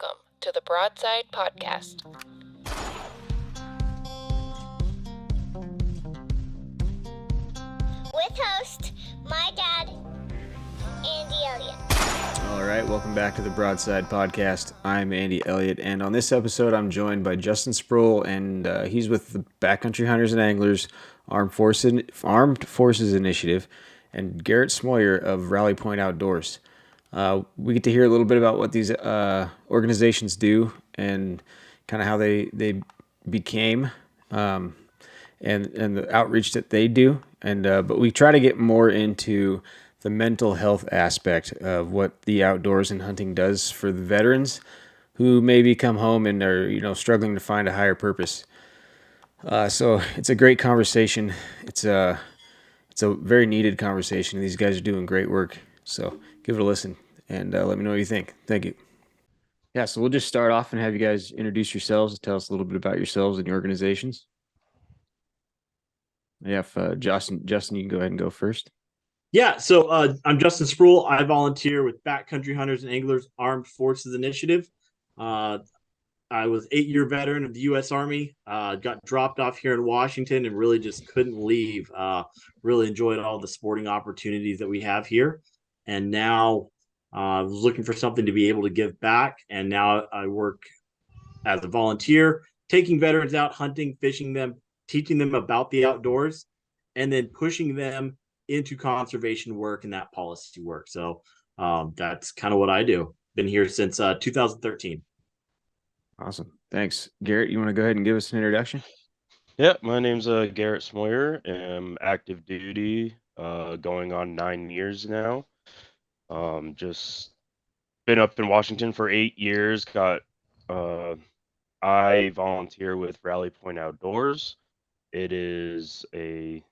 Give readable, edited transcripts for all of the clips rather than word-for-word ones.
Welcome to the Broadside Podcast. With host, my dad, Andy Elliott. All right, welcome back to the Broadside Podcast. I'm Andy Elliott, and on this episode, I'm joined by Justin Sproul, and he's with the Backcountry Hunters and Anglers Armed Forces Initiative, and Garrett Smoyer of Rally Point Outdoors. We get to hear a little bit about what these organizations do and kind of how they became, and the outreach that they do. And but we try to get more into the mental health aspect of what the outdoors and hunting does for the veterans who maybe come home and are struggling to find a higher purpose. So it's a great conversation. It's a very needed conversation. These guys are doing great work. So give it a listen and let me know what you think. Thank you. Yeah, so we'll just start off and have you guys introduce yourselves and tell us a little bit about yourselves and your organizations. Yeah, if Justin, you can go ahead and go first. Yeah, so I'm Justin Sproul. I volunteer with Backcountry Hunters and Anglers Armed Forces Initiative. I was 8-year veteran of the U.S. Army, got dropped off here in Washington and really just couldn't leave. Really enjoyed all the sporting opportunities that we have here. And now I was looking for something to be able to give back. And now I work as a volunteer, taking veterans out, hunting, fishing them, teaching them about the outdoors, and then pushing them into conservation work and that policy work. So that's kind of what I do. Been here since 2013. Awesome. Thanks. Garrett, you want to go ahead and give us an introduction? Yeah, my name's Garrett Smoyer. I'm active duty, going on 9 years now. Just been up in Washington for 8 years. I volunteer with Rally Point Outdoors. It is a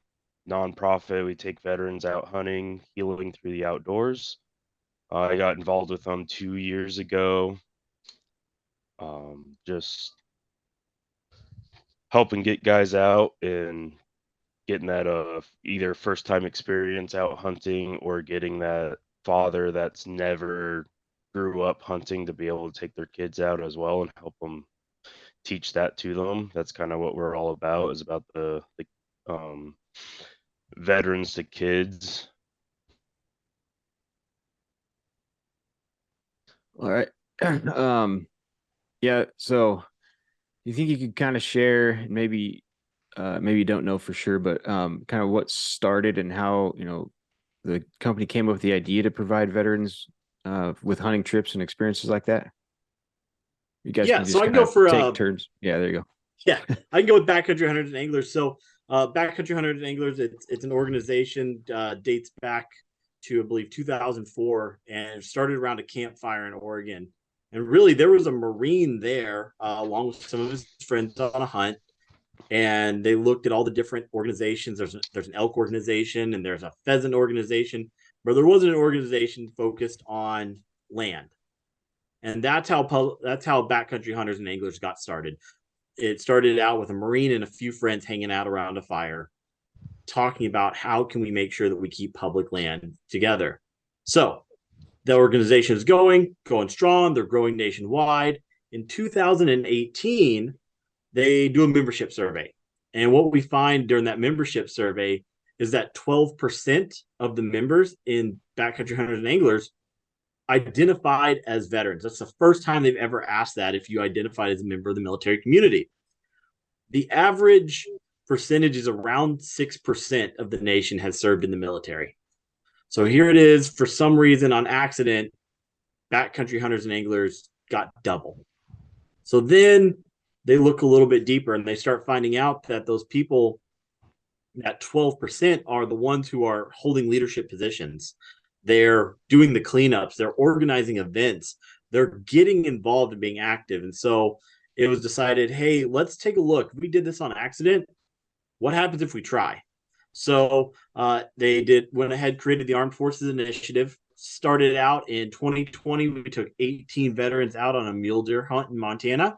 nonprofit. We take veterans out hunting, healing through the outdoors. I got involved with them 2 years ago. Just helping get guys out and getting that either first time experience out hunting or getting that father that's never grew up hunting to be able to take their kids out as well and help them teach that to them. That's kind of what we're all about, is about the veterans to kids. All right. Yeah, so you think you could kind of share, maybe you don't know for sure, but kind of what started and how the company came up with the idea to provide veterans with hunting trips and experiences like that? You guys can just so I can go for take turns. Yeah, there you go. Yeah, I can go with Backcountry Hunters and Anglers. So Backcountry Hunters and Anglers, it's an organization, dates back to, I believe, 2004, and it started around a campfire in Oregon. And really, there was a Marine there along with some of his friends on a hunt, and they looked at all the different organizations. There's an elk organization and there's a pheasant organization, but there wasn't an organization focused on land. And that's how Backcountry Hunters and Anglers got started. It started out with a Marine and a few friends hanging out around a fire, talking about how can we make sure that we keep public land together. So the organization is going strong. They're growing nationwide. In 2018, they do a membership survey. And what we find during that membership survey is that 12% of the members in Backcountry Hunters and Anglers identified as veterans. That's the first time they've ever asked that, if you identified as a member of the military community. The average percentage is around 6% of the nation has served in the military. So here it is, for some reason, on accident, Backcountry Hunters and Anglers got double. So then they look a little bit deeper and they start finding out that those people, that 12%, are the ones who are holding leadership positions. They're doing the cleanups. They're organizing events. They're getting involved in being active. And so it was decided, hey, let's take a look. If we did this on accident, what happens if we try? So they went ahead, created the Armed Forces Initiative. Started out in 2020. We took 18 veterans out on a mule deer hunt in Montana.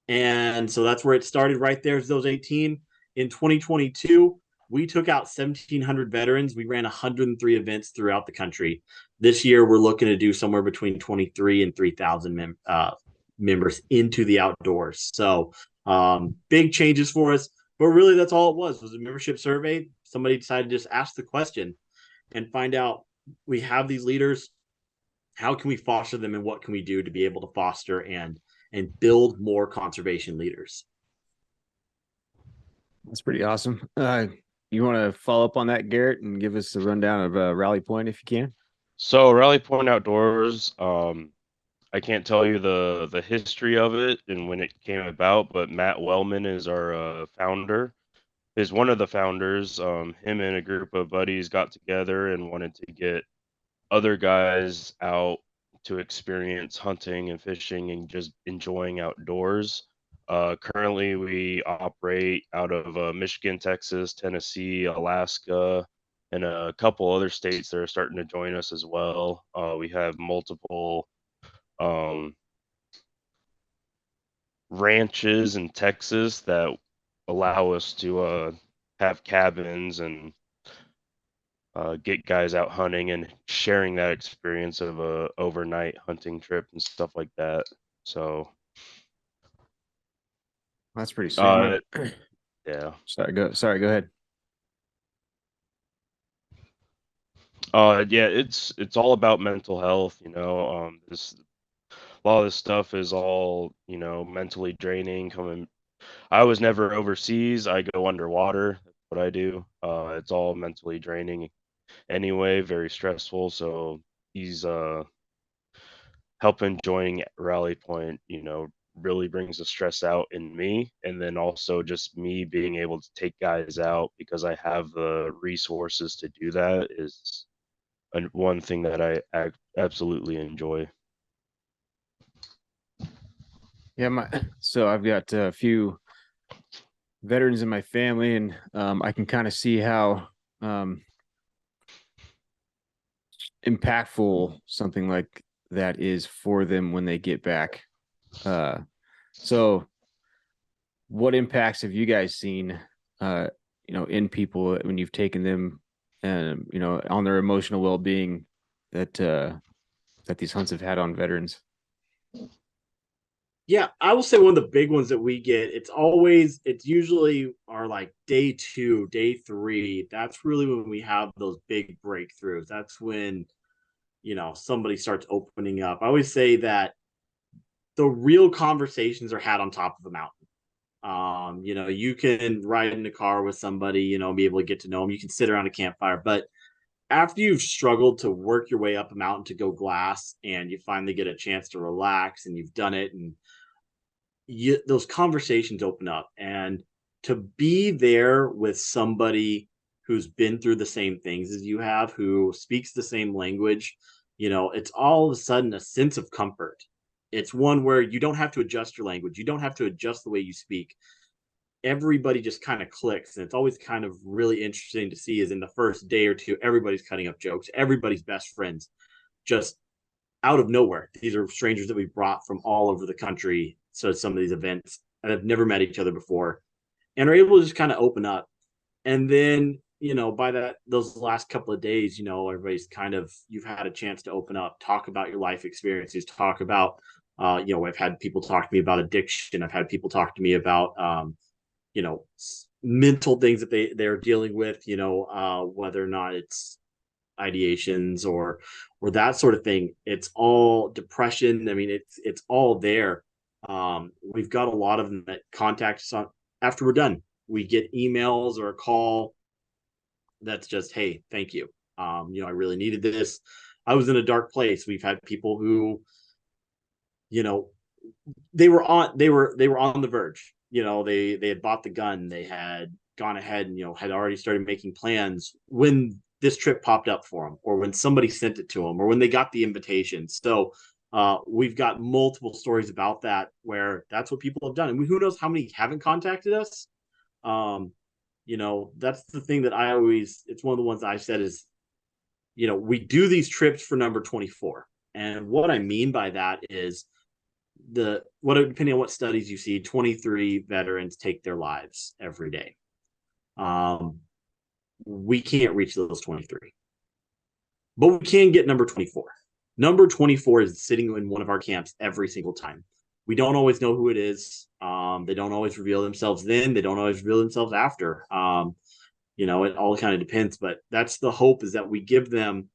And so that's where it started, right there, is those 18. In 2022, we took out 1,700 veterans. We ran 103 events throughout the country. This year, we're looking to do somewhere between 23 and 3,000 members into the outdoors. So big changes for us. But really, that's all it was a membership survey. Somebody decided to just ask the question and find out, we have these leaders. How can we foster them, and what can we do to be able to foster and build more conservation leaders? That's pretty awesome. You want to follow up on that, Garrett, and give us a rundown of Rally Point if you can? So Rally Point Outdoors, I can't tell you the history of it and when it came about, but Matt Wellman is our founder. Is one of the founders. Him and a group of buddies got together and wanted to get other guys out to experience hunting and fishing and just enjoying outdoors. Currently, we operate out of Michigan, Texas, Tennessee, Alaska, and a couple other states that are starting to join us as well. We have multiple ranches in Texas that allow us to have cabins and get guys out hunting and sharing that experience of a overnight hunting trip and stuff like that. So That's pretty sweet. yeah. Sorry, go ahead. Yeah, it's all about mental health, this a lot of this stuff is all, mentally draining coming. I was never overseas. I go underwater. That's what I do. It's all mentally draining anyway, very stressful. So he's helping joining Rally Point, really brings the stress out in me. And then also just me being able to take guys out because I have the resources to do that is one thing that I absolutely enjoy. Yeah, so I've got a few veterans in my family, and I can kind of see how impactful something like that is for them when they get back. So what impacts have you guys seen, in people when you've taken them and, on their emotional well-being that these hunts have had on veterans? Yeah, I will say one of the big ones that we get, it's usually our like day 2, day 3. That's really when we have those big breakthroughs. That's when, somebody starts opening up. I always say that the real conversations are had on top of a mountain. You can ride in a car with somebody, be able to get to know them. You can sit around a campfire, but after you've struggled to work your way up a mountain to go glass and you finally get a chance to relax and you've done it, and those conversations open up, and to be there with somebody who's been through the same things as you have, who speaks the same language, it's all of a sudden a sense of comfort. It's one where you don't have to adjust your language. You don't have to adjust the way you speak. Everybody just kind of clicks. And it's always kind of really interesting to see is in the first day or two, everybody's cutting up jokes. Everybody's best friends just out of nowhere. These are strangers that we brought from all over the country. So some of these events and have never met each other before and are able to just kind of open up. And then, by those last couple of days, everybody's you've had a chance to open up, talk about your life experiences, talk about, I've had people talk to me about addiction. I've had people talk to me about, mental things that they're dealing with, whether or not it's ideations or that sort of thing. It's all depression. I mean, it's all there. We've got a lot of them that contact us after we're done. We get emails or a call that's just, hey, thank you. I really needed this. I was in a dark place. We've had people who, they were on the verge. They had bought the gun. They had gone ahead and, had already started making plans when this trip popped up for them, or when somebody sent it to them, or when they got the invitation. So we've got multiple stories about that, where that's what people have done. And who knows how many haven't contacted us. That's the thing that it's one of the ones I said is, we do these trips for number 24. And what I mean by that is depending on what studies you see, 23 veterans take their lives every day. we can't reach those 23. But we can get number 24. Number 24 is sitting in one of our camps every single time. We don't always know who it is. They don't always reveal themselves then. They don't always reveal themselves after. It all kind of depends. But that's the hope, is that we give them,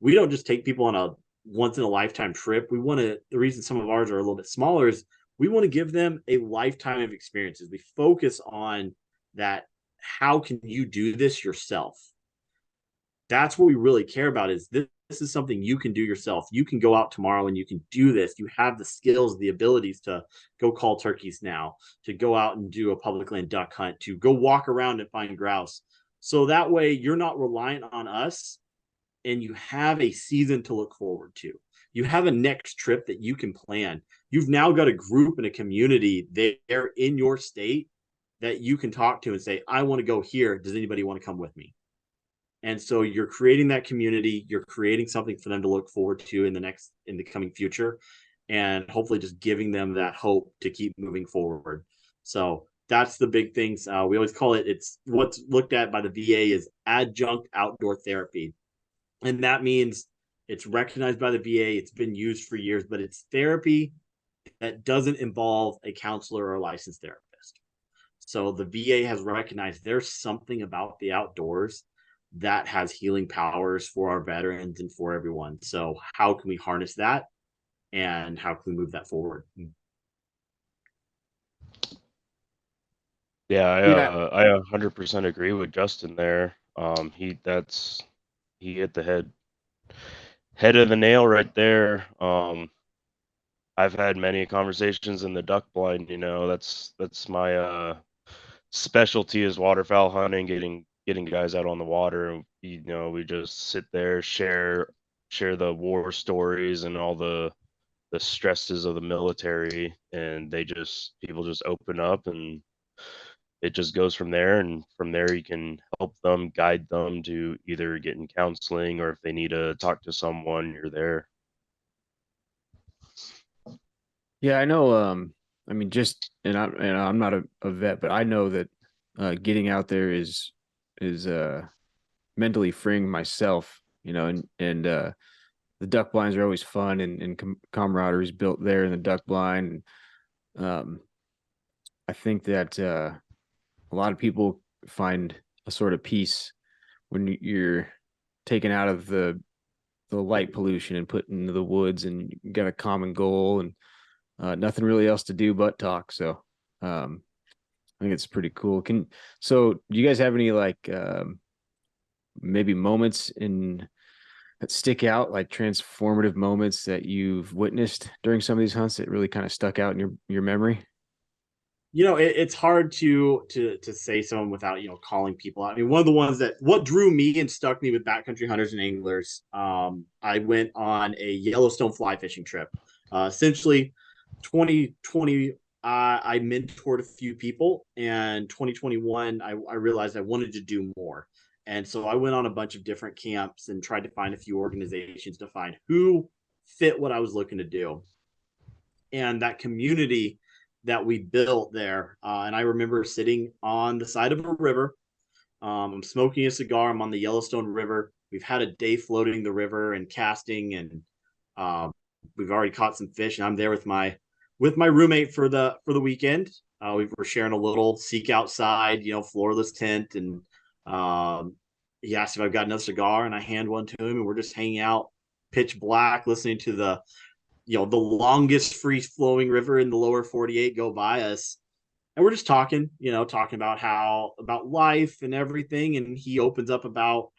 we don't just take people on a once in a lifetime trip. We want to, the reason some of ours are a little bit smaller is we want to give them a lifetime of experiences. We focus on that. How can you do this yourself? That's what we really care about, is this is something you can do yourself. You can go out tomorrow and you can do this. You have the skills, the abilities to go call turkeys now, to go out and do a public land duck hunt, to go walk around and find grouse. So that way you're not reliant on us, and you have a season to look forward to. You have a next trip that you can plan. You've now got a group and a community there in your state that you can talk to and say, I want to go here. Does anybody want to come with me? And so you're creating that community. You're creating something for them to look forward to in the coming future, and hopefully just giving them that hope to keep moving forward. So that's the big things. We always call it, it's what's looked at by the VA is adjunct outdoor therapy. And that means it's recognized by the VA. It's been used for years, but it's therapy that doesn't involve a counselor or a licensed therapist. So the VA has recognized there's something about the outdoors that has healing powers for our veterans and for everyone. So how can we harness that, and how can we move that forward? Yeah, Yeah. I 100% agree with Justin there. He hit the head of the nail right there. I've had many conversations in the duck blind. That's my specialty, is waterfowl hunting, getting guys out on the water. We just sit there, share the war stories and all the stresses of the military, and people just open up, and it just goes from there. And from there you can help them, guide them to either get in counseling, or if they need to talk to someone, you're there. Yeah, I know. I mean, I'm not a vet, but I know that getting out there is mentally freeing myself. And the duck blinds are always fun, and camaraderie is built there in the duck blind. Um, I think that a lot of people find a sort of peace when you're taken out of the light pollution and put into the woods, and you got a common goal, and nothing really else to do but talk. So I think it's pretty cool. So do you guys have any like maybe moments in that stick out, like transformative moments that you've witnessed during some of these hunts that really kind of stuck out in your memory? It's hard to say someone without calling people out. I mean, one of the ones that what drew me and stuck me with backcountry hunters and anglers. I went on a Yellowstone fly fishing trip. Essentially, 2020, I mentored a few people, and 2021, I realized I wanted to do more. And so I went on a bunch of different camps and tried to find a few organizations to find who fit what I was looking to do. And that community that we built there. And I remember sitting on the side of a river. I'm smoking a cigar. I'm on the Yellowstone River. We've had a day floating the river and casting, and we've already caught some fish. And I'm there with my roommate for the weekend. We were sharing a little seek outside, floorless tent, and he asked if I've got another cigar, and I hand one to him, and we're just hanging out, pitch black, listening to the longest free flowing river in the lower 48 go by us. And we're just talking about life and everything. And he opens up about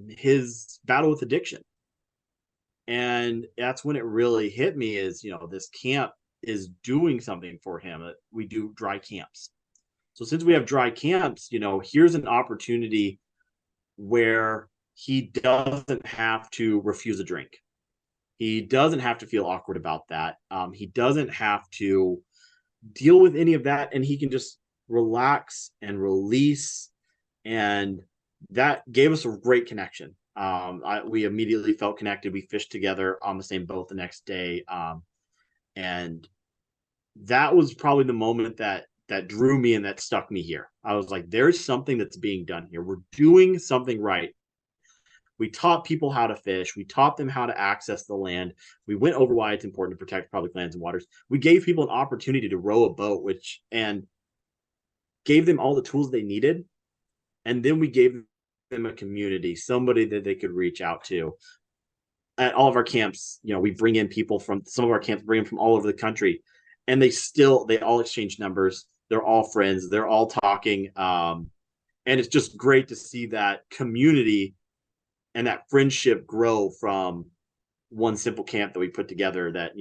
his battle with addiction. And that's when it really hit me is, this camp is doing something for him. We do dry camps. So since we have dry camps, here's an opportunity where he doesn't have to refuse a drink. He doesn't have to feel awkward about that. He doesn't have to deal with any of that, and he can just relax and release. And that gave us a great connection. We immediately felt connected. We fished together on the same boat the next day. And that was probably the moment that that drew me and that stuck me here. I was like, there's something that's being done here. We're doing something right. We taught people how to fish. We taught them how to access the land. We went over why it's important to protect public lands and waters. We gave people an opportunity to row a boat, and gave them all the tools they needed. And then we gave them a community, somebody that they could reach out to. At all of our camps, we bring in people from some of our camps, bring them from all over the country, and they all exchange numbers. They're all friends. They're all talking. And it's just great to see that community and that friendship grow from one simple camp that we put together that,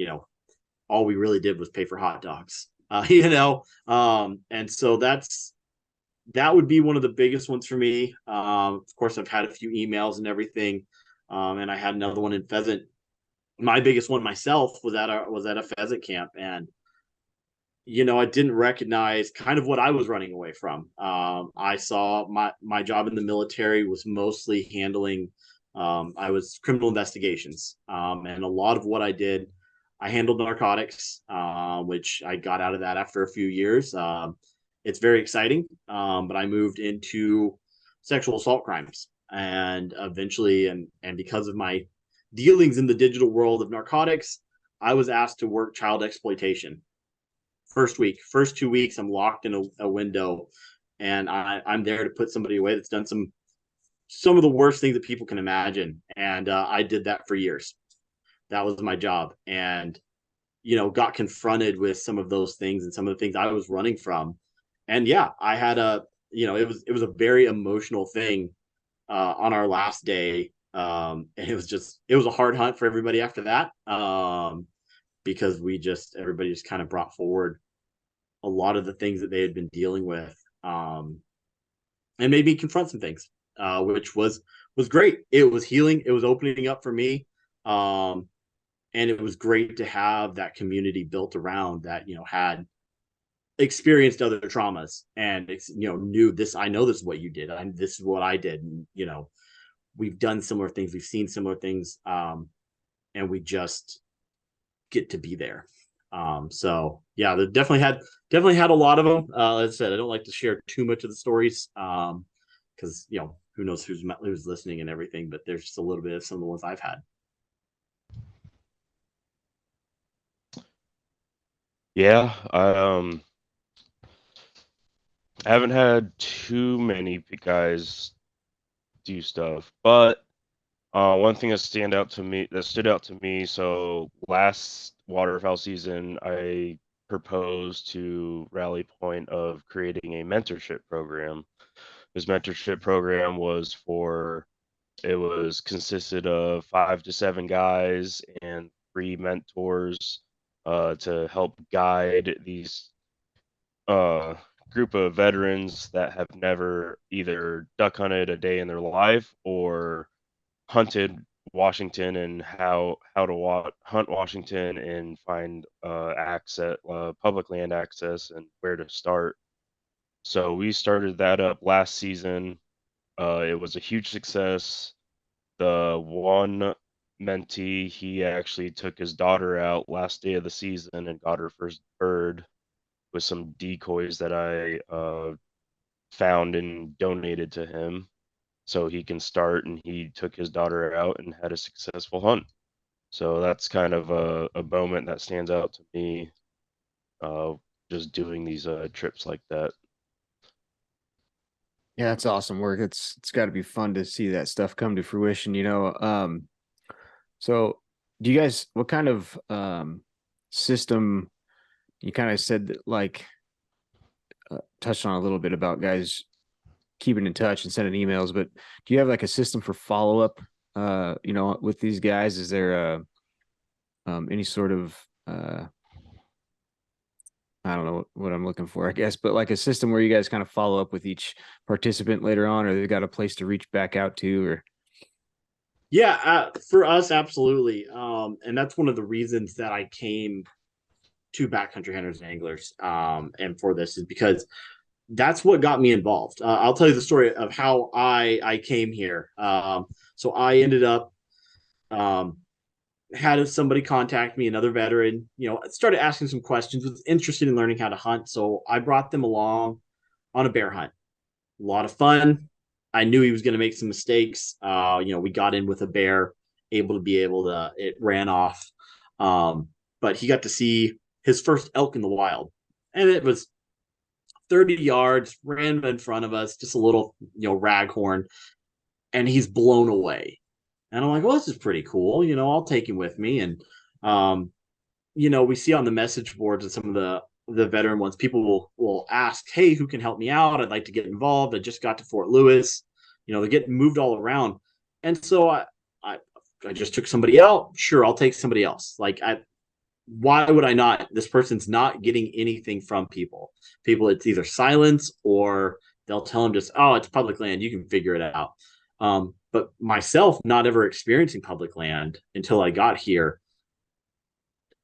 all we really did was pay for hot dogs, and so that would be one of the biggest ones for me. Of course, I've had a few emails and everything. And I had another one in pheasant. My biggest one myself was at a pheasant camp, and I didn't recognize kind of what I was running away from. I saw my job in the military was mostly handling. I was criminal investigations, and a lot of what I did, I handled narcotics, which I got out of that after a few years. It's very exciting, but I moved into sexual assault crimes. And eventually, and because of my dealings in the digital world of narcotics, I was asked to work child exploitation. First 2 weeks, I'm locked in a window, and I'm there to put somebody away that's done some of the worst things that people can imagine. And I did that for years. That was my job, and got confronted with some of those things and some of the things I was running from. And yeah, I had it was a very emotional thing. On our last day, and it was a hard hunt for everybody after that, because everybody just kind of brought forward a lot of the things that they had been dealing with, and made me confront some things, which was great. It was healing. It was opening up for me, and it was great to have that community built around that had experienced other traumas and knew this. I know this is what you did. This is what I did, and we've done similar things. We've seen similar things, and we just get to be there. So yeah, they definitely had a lot of them. As I said, I don't like to share too much of the stories, because who knows who's listening and everything. But there's just a little bit of some of the ones I've had. Yeah, I haven't had too many guys do stuff, but one thing that stood out to me. So last waterfowl season, I proposed to Rally Point of creating a mentorship program. This mentorship program consisted of 5 to 7 guys and 3 mentors to help guide these group of veterans that have never either duck hunted a day in their life or hunted Washington and how to hunt Washington and find public land access and where to start. So we started that up last season. It was a huge success. The one mentee, he actually took his daughter out last day of the season and got her first bird with some decoys that I found and donated to him so he can start, and he took his daughter out and had a successful hunt. So that's kind of a moment that stands out to me, just doing these trips like that. Yeah, that's awesome work. It's got to be fun to see that stuff come to fruition, So do you guys, what kind of system, you kind of said that, like, touched on a little bit about guys keeping in touch and sending emails, but do you have like a system for follow-up, with these guys? Is there any sort of, I don't know what I'm looking for, I guess, but like a system where you guys kind of follow up with each participant later on, or they've got a place to reach back out to, or? Yeah, for us, absolutely. And that's one of the reasons that I came to Backcountry Hunters and Anglers, and for this is because that's what got me involved. I'll tell you the story of how I came here. So I ended up had somebody contact me, another veteran, started asking some questions, was interested in learning how to hunt. So I brought them along on a bear hunt. A lot of fun. I knew he was going to make some mistakes. We got in with a bear, it ran off. But he got to see his first elk in the wild. And it was 30 yards, ran in front of us, just a little, raghorn, and he's blown away. And I'm like, well, this is pretty cool. I'll take him with me. And, we see on the message boards and some of the veteran ones, people will ask, hey, who can help me out? I'd like to get involved. I just got to Fort Lewis. They're getting moved all around. And so I just took somebody out. Sure, I'll take somebody else. Why would I not? This person's not getting anything from people. It's either silence or they'll tell them just, oh, it's public land. You can figure it out. But myself, not ever experiencing public land until I got here,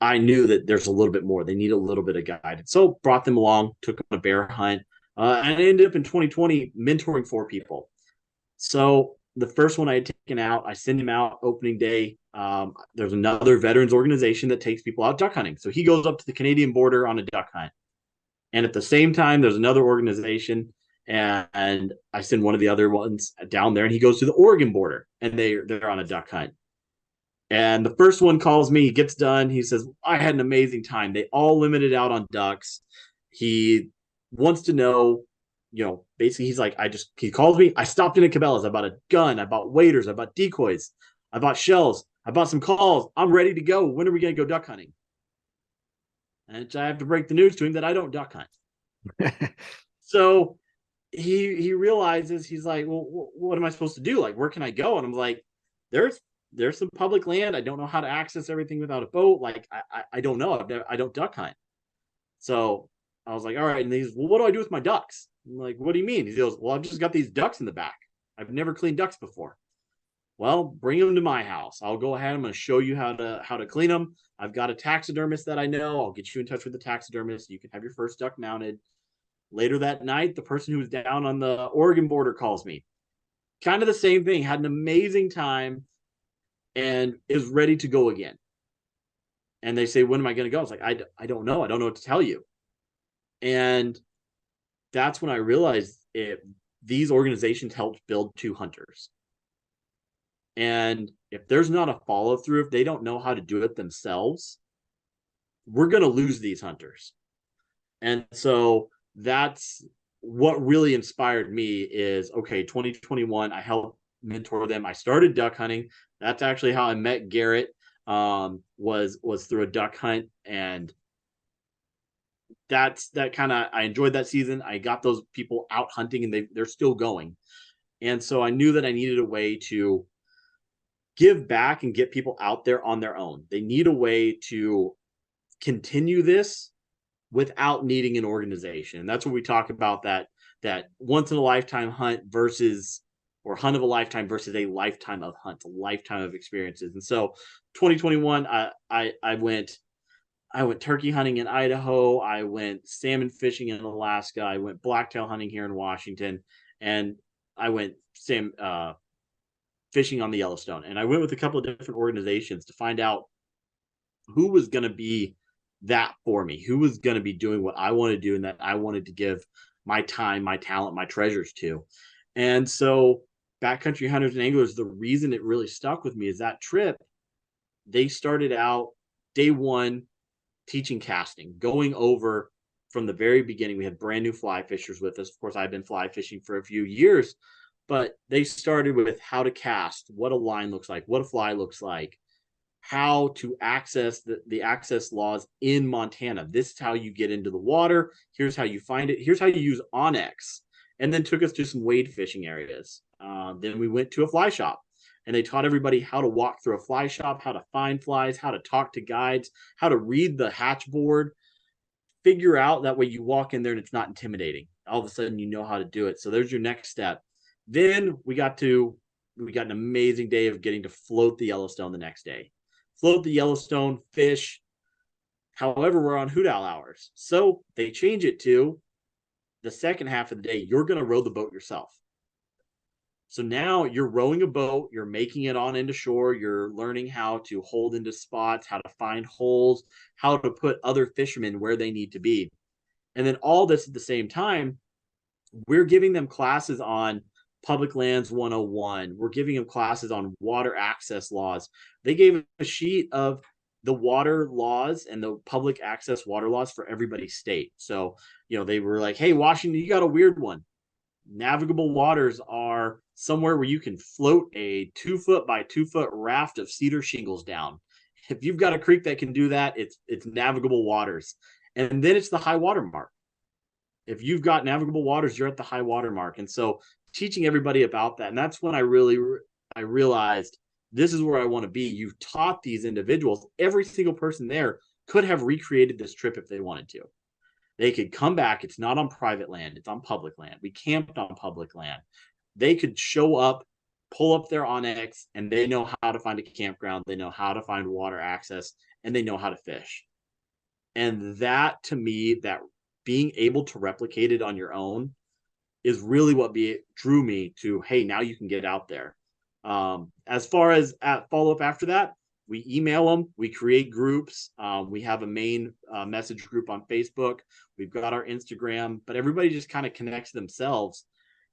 I knew that there's a little bit more. They need a little bit of guidance. So brought them along, took them on a bear hunt, and I ended up in 2020 mentoring 4 people. So the first one I had taken out, I send him out opening day. There's another veterans organization that takes people out duck hunting. So he goes up to the Canadian border on a duck hunt. And at the same time, there's another organization, and I send one of the other ones down there, and he goes to the Oregon border, and they're on a duck hunt. And the first one calls me, he gets done. He says, I had an amazing time. They all limited out on ducks. He wants to know, basically he's like, he calls me. I stopped in at Cabela's. I bought a gun. I bought waders. I bought decoys. I bought shells. I bought some calls. I'm ready to go. When are we going to go duck hunting? And I have to break the news to him that I don't duck hunt. So he realizes, he's like, well, what am I supposed to do? Like, where can I go? And I'm like, there's some public land. I don't know how to access everything without a boat. Like, I don't know. I don't duck hunt. So I was like, all right. And he's, well, what do I do with my ducks? I'm like, what do you mean? He goes, well, I've just got these ducks in the back. I've never cleaned ducks before. Well, bring them to my house. I'll go ahead. I'm going to show you how to clean them. I've got a taxidermist that I know. I'll get you in touch with the taxidermist. You can have your first duck mounted. Later that night, the person who was down on the Oregon border calls me. Kind of the same thing. Had an amazing time and is ready to go again. And they say, when am I going to go? I was like, I don't know. I don't know what to tell you. And that's when I realized these organizations helped build 2 hunters. And if there's not a follow through, if they don't know how to do it themselves, we're going to lose these hunters. And so that's what really inspired me is, okay, 2021, I helped mentor them. I started duck hunting. That's actually how I met Garrett, was through a duck hunt. And that kind of, I enjoyed that season. I got those people out hunting and they're still going. And so I knew that I needed a way to give back and get people out there on their own. They need a way to continue this without needing an organization. And that's what we talk about, that once in a lifetime hunt versus, or hunt of a lifetime versus a lifetime of hunts, a lifetime of experiences. And so 2021, I went turkey hunting in Idaho. I went salmon fishing in Alaska. I went blacktail hunting here in Washington, and I went fishing on the Yellowstone. And I went with a couple of different organizations to find out who was going to be that for me, who was going to be doing what I want to do and that I wanted to give my time, my talent, my treasures to. And so Backcountry Hunters and Anglers, the reason it really stuck with me is that trip, they started out day one teaching casting, going over from the very beginning. We had brand new fly fishers with us. Of course, I've been fly fishing for a few years, but they started with how to cast, what a line looks like, what a fly looks like, how to access the access laws in Montana. This is how you get into the water. Here's how you find it. Here's how you use Onyx. And then took us to some wade fishing areas. Then we went to a fly shop, and they taught everybody how to walk through a fly shop, how to find flies, how to talk to guides, how to read the hatch board, figure out that way you walk in there and it's not intimidating. All of a sudden, you know how to do it. So there's your next step. Then we got an amazing day of getting to float the Yellowstone the next day. Float the Yellowstone, fish. However, we're on hoot owl hours. So they change it to the second half of the day, you're going to row the boat yourself. So now you're rowing a boat, you're making it on into shore, you're learning how to hold into spots, how to find holes, how to put other fishermen where they need to be. And then all this at the same time, we're giving them classes on Public Lands 101. We're giving them classes on water access laws. They gave a sheet of the water laws and the public access water laws for everybody's state. So, they were like, hey, Washington, you got a weird one. Navigable waters are somewhere where you can float a 2 foot by 2 foot raft of cedar shingles down. If you've got a creek that can do that, it's navigable waters. And then it's the high water mark. If you've got navigable waters, you're at the high water mark. And so teaching everybody about that. And that's when I realized this is where I want to be. You've taught these individuals, every single person there could have recreated this trip if they wanted to. They could come back. It's not on private land. It's on public land. We camped on public land. They could show up, pull up their Onyx, and they know how to find a campground. They know how to find water access, and they know how to fish. And that, to me, that being able to replicate it on your own is really what drew me to, hey, now you can get out there. As far as follow up after that, we email them, we create groups. We have a main message group on Facebook. We've got our Instagram, but everybody just kind of connects themselves.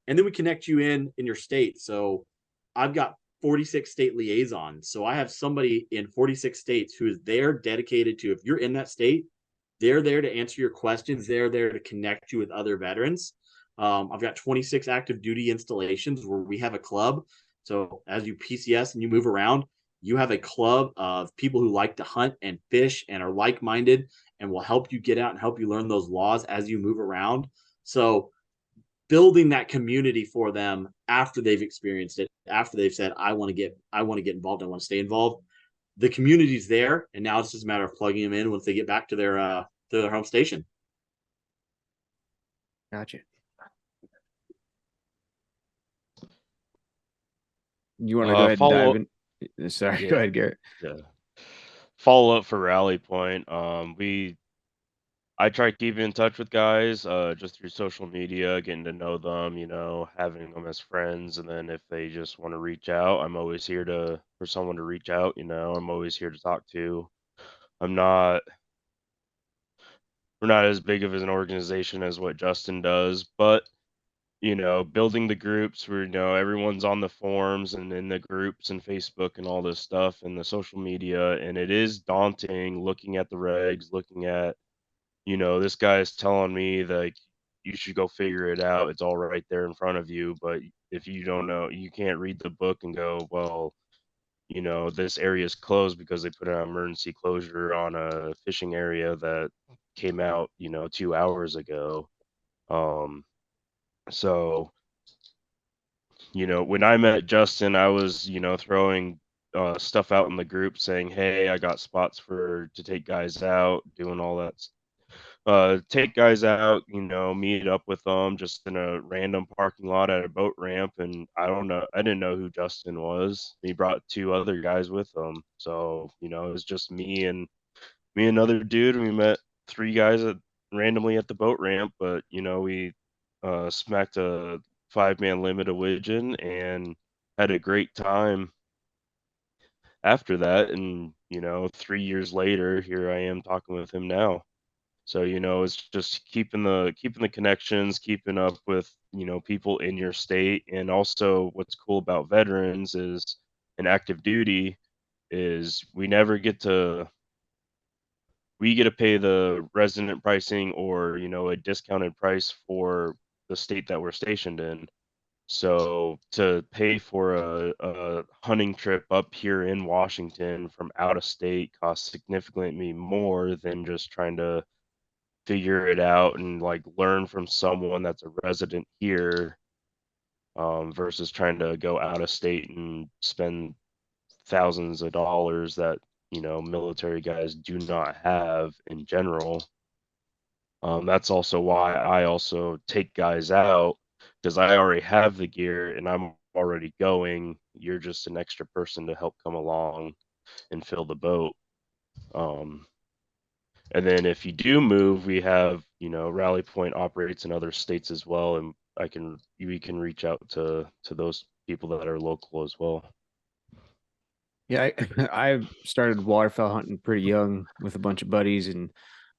And then we connect you in your state. So I've got 46 state liaisons. So I have somebody in 46 states who is there dedicated to, if you're in that state, they're there to answer your questions. They're there to connect you with other veterans. I've got 26 active duty installations where we have a club. So as you PCS and you move around, you have a club of people who like to hunt and fish and are like-minded and will help you get out and help you learn those laws as you move around. So building that community for them after they've experienced it, after they've said, I want to get involved, I want to stay involved. The community's there, and now it's just a matter of plugging them in once they get back to their home station. Gotcha. You want to go ahead and dive in? Sorry, Yeah. Go ahead, Garrett. Yeah. Follow up for Rally Point. I try keeping in touch with guys just through social media, getting to know them, having them as friends. And then if they just want to reach out, I'm always here for someone to reach out. I'm always here to talk to. We're not as big of an organization as what Justin does, but building the groups where everyone's on the forums and in the groups and Facebook and all this stuff and the social media, and it is daunting looking at the regs, looking at this guy is telling me that you should go figure it out. It's all right there in front of you. But if you don't know, you can't read the book and go, well, this area is closed because they put an emergency closure on a fishing area that came out, 2 hours ago. So, when I met Justin, I was, throwing stuff out in the group saying, hey, I got spots to take guys out, doing all that take guys out, meet up with them just in a random parking lot at a boat ramp. And I didn't know who Justin was. He brought 2 other guys with him. So, it was just me and another dude. We met 3 guys randomly at the boat ramp, but, we smacked a 5-man limit of widgeon and had a great time after that. And, 3 years later, here I am talking with him now. So, it's just keeping the connections, keeping up with, people in your state. And also what's cool about veterans is an active duty is we get to pay the resident pricing or, a discounted price for the state that we're stationed in. So to pay for a hunting trip up here in Washington from out of state costs significantly more than just trying to figure it out and learn from someone that's a resident here versus trying to go out of state and spend thousands of dollars that military guys do not have in general. That's also why I also take guys out, because I already have the gear and I'm already going. You're just an extra person to help come along and fill the boat. And then if you do move, we have, Rally Point operates in other states as well, and we can reach out to those people that are local as well. Yeah, I started waterfowl hunting pretty young with a bunch of buddies in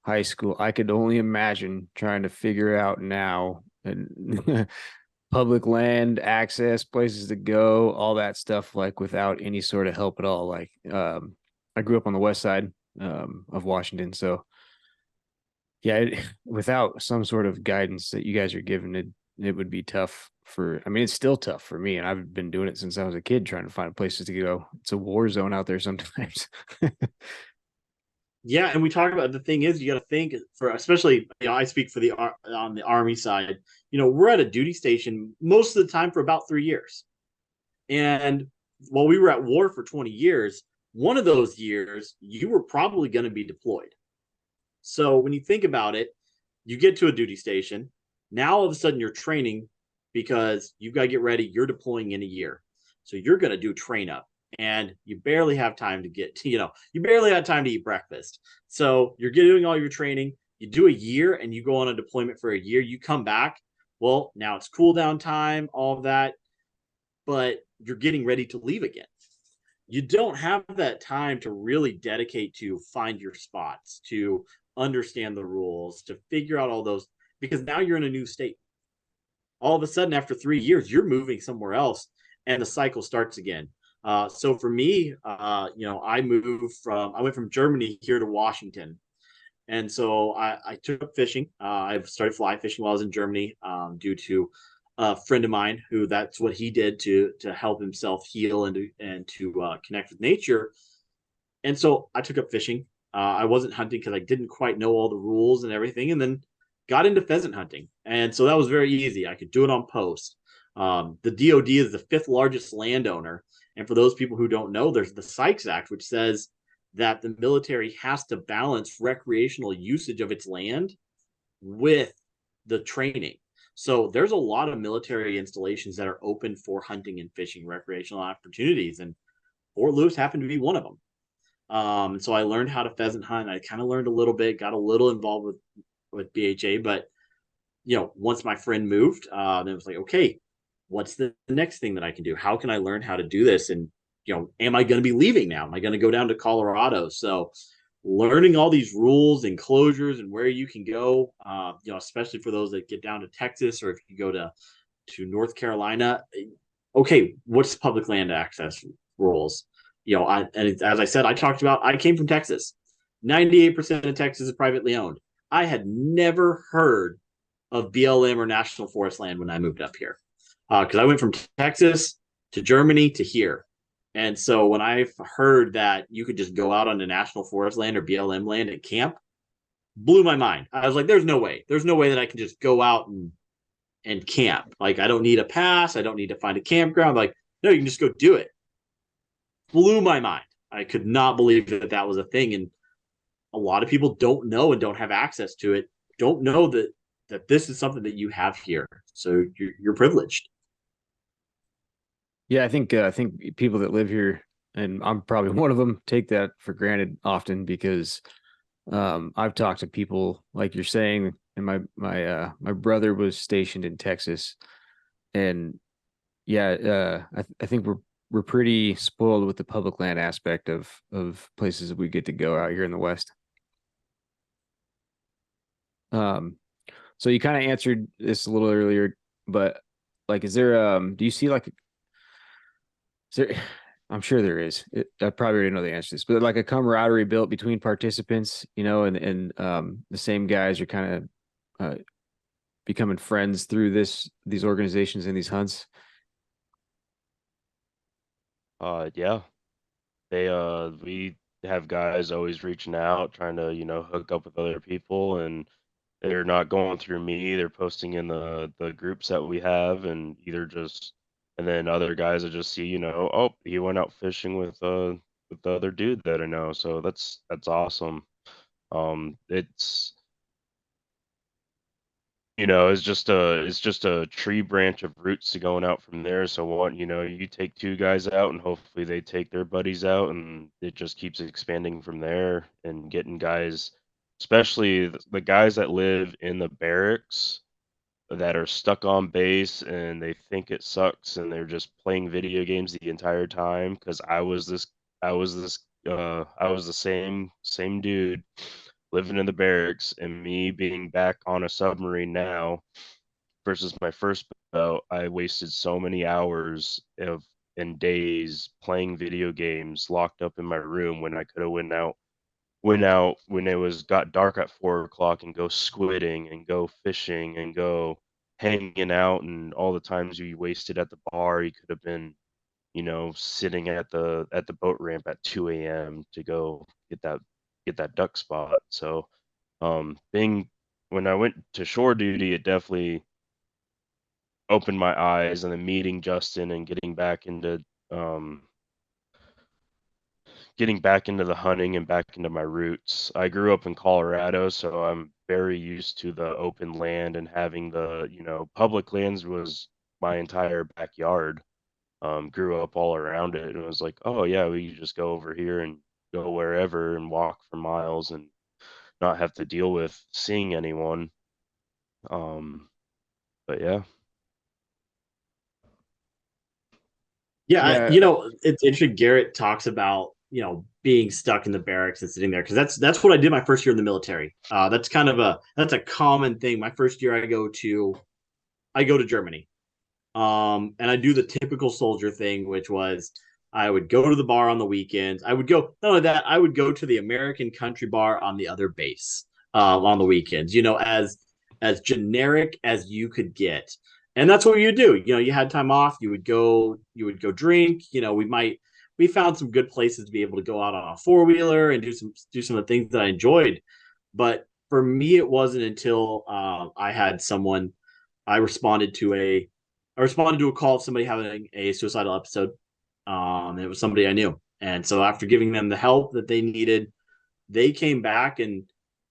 high school. I could only imagine trying to figure out now and public land access, places to go, all that stuff, like without any sort of help at all. Like, I grew up on the west side of Washington, so yeah, without some sort of guidance that you guys are giving, it would be tough for. I mean, it's still tough for me, and I've been doing it since I was a kid, trying to find places to go. It's a war zone out there sometimes. Yeah, and we talk about the thing is you got to think for especially I speak for the on the Army side. We're at a duty station most of the time for about 3 years, and while we were at war for 20 years, one of those years you were probably going to be deployed. So when you think about it, you get to a duty station. Now all of a sudden you're training because you've got to get ready. You're deploying in a year. So you're going to do train up and you barely have time to you barely have time to eat breakfast. So you're doing all your training. You do a year and you go on a deployment for a year. You come back. Well, now it's cool down time, all of that, but you're getting ready to leave again. You don't have that time to really dedicate to find your spots, to understand the rules, to figure out all those, because now you're in a new state. All of a sudden, after 3 years, you're moving somewhere else and the cycle starts again. So for me, I went from Germany here to Washington. And so I took up fishing. I started fly fishing while I was in Germany due to a friend of mine who that's what he did to help himself heal and to connect with nature. And so I took up fishing. I wasn't hunting because I didn't quite know all the rules and everything, and then got into pheasant hunting. And so that was very easy. I could do it on post. The DoD is the fifth largest landowner, and for those people who don't know, there's the Sykes Act, which says that the military has to balance recreational usage of its land with the training. So there's a lot of military installations that are open for hunting and fishing recreational opportunities, and Fort Lewis happened to be one of them. So I learned how to pheasant hunt. I kind of learned a little bit, got a little involved with BHA, but once my friend moved, then it was like, okay, what's the next thing that I can do? How can I learn how to do this? And am I going to be leaving now? Am I going to go down to Colorado? So learning all these rules and closures and where you can go, especially for those that get down to Texas or if you go to North Carolina. Okay, what's public land access rules? And as I said, I came from Texas. 98% of Texas is privately owned. I had never heard of BLM or National Forest land when I moved up here because I went from Texas to Germany to here. And so when I heard that you could just go out on the National Forest land or BLM land and camp, blew my mind. I was like, there's no way. There's no way that I can just go out and camp. Like, I don't need a pass. I don't need to find a campground. Like, no, you can just go do it. Blew my mind. I could not believe that was a thing. And a lot of people don't know and don't have access to it, don't know that this is something that you have here. So you're privileged. Yeah, I think people that live here, and I'm probably one of them, take that for granted often because I've talked to people like you're saying, and my brother was stationed in Texas, and yeah, I think we're pretty spoiled with the public land aspect of places that we get to go out here in the West. So you kind of answered this a little earlier, but like, is there do you see like, is there? I'm sure there is. I probably already know the answer to this, but like a camaraderie built between participants, and the same guys are kind of becoming friends through these organizations and these hunts. Yeah, we have guys always reaching out, trying to, hook up with other people, and they're not going through me. They're posting in the groups that we have, and and then other guys that just see, oh, he went out fishing with the other dude that I know. So that's awesome. It's it's just a tree branch of roots to going out from there. So you take two guys out and hopefully they take their buddies out, and it just keeps expanding from there and getting guys, especially the guys that live in the barracks. that are stuck on base and they think it sucks and they're just playing video games the entire time. Because I was the same dude living in the barracks, and me being back on a submarine now versus my first boat, I wasted so many hours of and days playing video games locked up in my room when I could have went out when it was got dark at 4 o'clock and go squidding and go fishing and go hanging out, and all the times you wasted at the bar, you could have been, sitting at the boat ramp at 2 a.m. to go get that duck spot. So being when I went to shore duty, it definitely opened my eyes, and then meeting Justin and um getting back into the hunting and back into my roots. I grew up in Colorado, so I'm very used to the open land, and having public lands was my entire backyard. Grew up all around it, and it was like, oh yeah, we could just go over here and go wherever and walk for miles and not have to deal with seeing anyone. But yeah. Yeah, Yeah, it's interesting. Garrett talks about being stuck in the barracks and sitting there, because that's what I did my first year in the military. That's kind of that's a common thing. My first year, I go to Germany, and I do the typical soldier thing, which was I would go to the bar on the weekends. I would go not only that, I would go to the American country bar on the other base on the weekends. As generic as you could get, and that's what you do. You had time off, you would go drink. We found some good places to be able to go out on a four-wheeler and do some of the things that I enjoyed. But for me, it wasn't until I had someone. I responded to a call of somebody having a suicidal episode. It was somebody I knew, and so after giving them the help that they needed, they came back and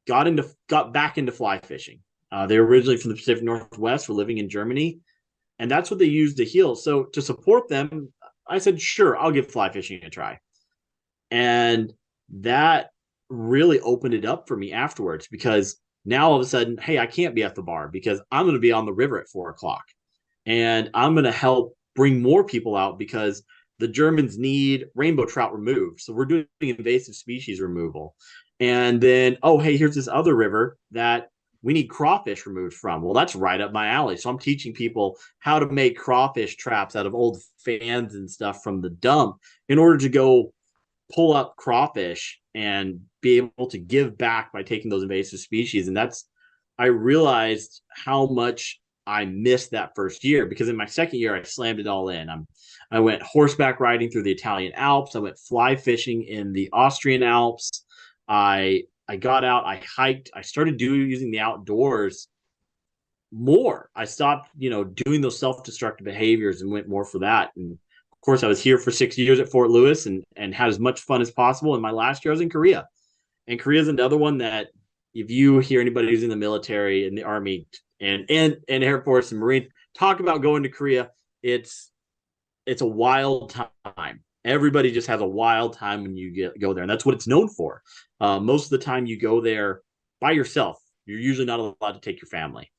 got back into fly fishing. They were originally from the Pacific Northwest, were living in Germany, and that's what they used to heal. So to support them, I said, sure, I'll give fly fishing a try. And that really opened it up for me afterwards, because now all of a sudden, hey, I can't be at the bar because I'm going to be on the river at 4 o'clock, and I'm going to help bring more people out because the Germans need rainbow trout removed. So we're doing invasive species removal. And then, oh, hey, here's this other river that we need crawfish removed from. Well, that's right up my alley. So I'm teaching people how to make crawfish traps out of old fans and stuff from the dump in order to go pull up crawfish and be able to give back by taking those invasive species. And I realized how much I missed that first year, because in my second year, I slammed it all in. I went horseback riding through the Italian Alps. I went fly fishing in the Austrian Alps. I got out, I hiked, I started using the outdoors more. I stopped, doing those self-destructive behaviors and went more for that. And of course, I was here for 6 years at Fort Lewis and had as much fun as possible. And my last year I was in Korea. And Korea is another one that, if you hear anybody who's in the military and the Army and Air Force and Marine talk about going to Korea, it's a wild time. Everybody just has a wild time when you go there, and that's what it's known for. Most of the time, you go there by yourself. You're usually not allowed to take your family.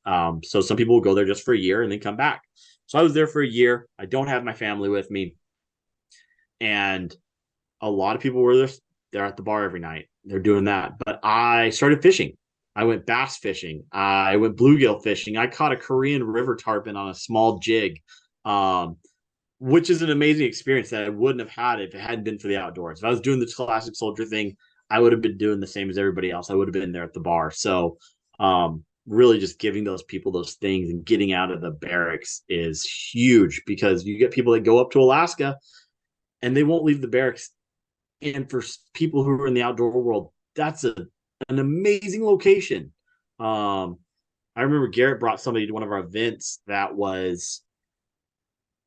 So some people will go there just for a year and then come back. So I was there for a year. I don't have my family with me, and a lot of people were there. They're at the bar every night. They're doing that. But I started fishing. I went bass fishing. I went bluegill fishing. I caught a Korean river tarpon on a small jig, which is an amazing experience that I wouldn't have had if it hadn't been for the outdoors. If I was doing the classic soldier thing, I would have been doing the same as everybody else. I would have been there at the bar. So really just giving those people those things and getting out of the barracks is huge, because you get people that go up to Alaska and they won't leave the barracks. And for people who are in the outdoor world, that's an amazing location. I remember Garrett brought somebody to one of our events that was,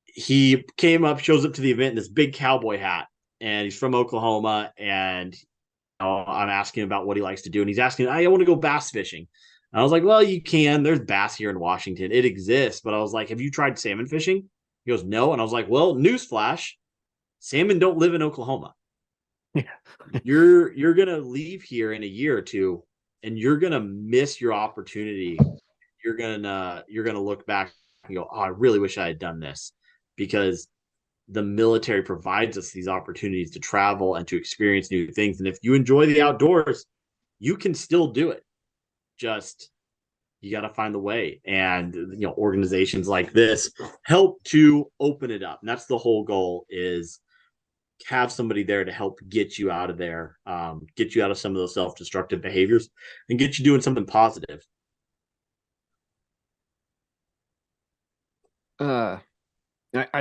he shows up to the event in this big cowboy hat, and he's from Oklahoma. And I'm asking about what he likes to do, and he's asking, I want to go bass fishing. And I was like, well, you can. There's bass here in Washington. It exists. But I was like, have you tried salmon fishing? He goes, no. And I was like, well, newsflash, salmon don't live in Oklahoma. Yeah. You're gonna leave here in a year or two, and you're gonna miss your opportunity you're gonna look back and go, oh, I really wish I had done this, because the military provides us these opportunities to travel and to experience new things. And if you enjoy the outdoors, you can still do it. Just you got to find the way. And organizations like this help to open it up. And that's the whole goal, is have somebody there to help get you out of there, get you out of some of those self-destructive behaviors, and get you doing something positive. I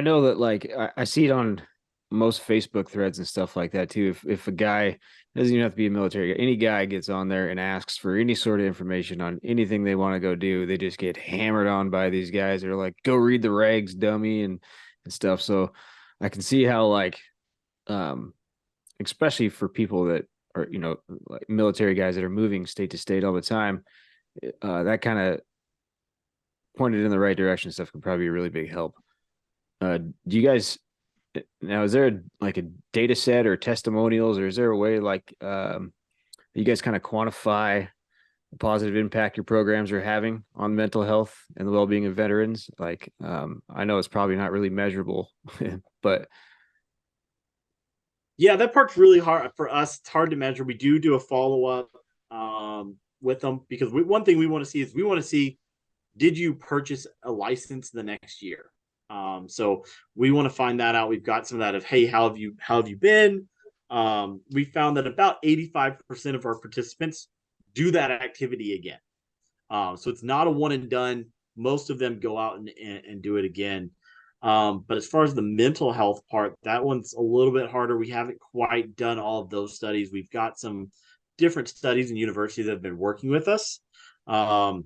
know that, like, I see it on most Facebook threads and stuff like that too. If a guy, doesn't even have to be a military guy, any guy gets on there and asks for any sort of information on anything they want to go do, they just get hammered on by these guys. They're like, "Go read the regs, dummy," and stuff. So I can see how, like, um, especially for people that are, like military guys that are moving state to state all the time, that kind of pointed in the right direction stuff can probably be a really big help. Do you guys now, is there like a data set or testimonials, or is there a way, like, you guys kind of quantify the positive impact your programs are having on mental health and the well-being of veterans? Like, I know it's probably not really measurable, but Yeah, that part's really hard for us. It's hard to measure. We do a follow-up with them, because one thing we want to see is, we want to see, did you purchase a license the next year? So we want to find that out. We've got some of that of, hey, how have you been? We found that about 85% of our participants do that activity again. So it's not a one and done. Most of them go out and do it again. But as far as the mental health part, that one's a little bit harder. We haven't quite done all of those studies. We've got some different studies and universities that have been working with us, because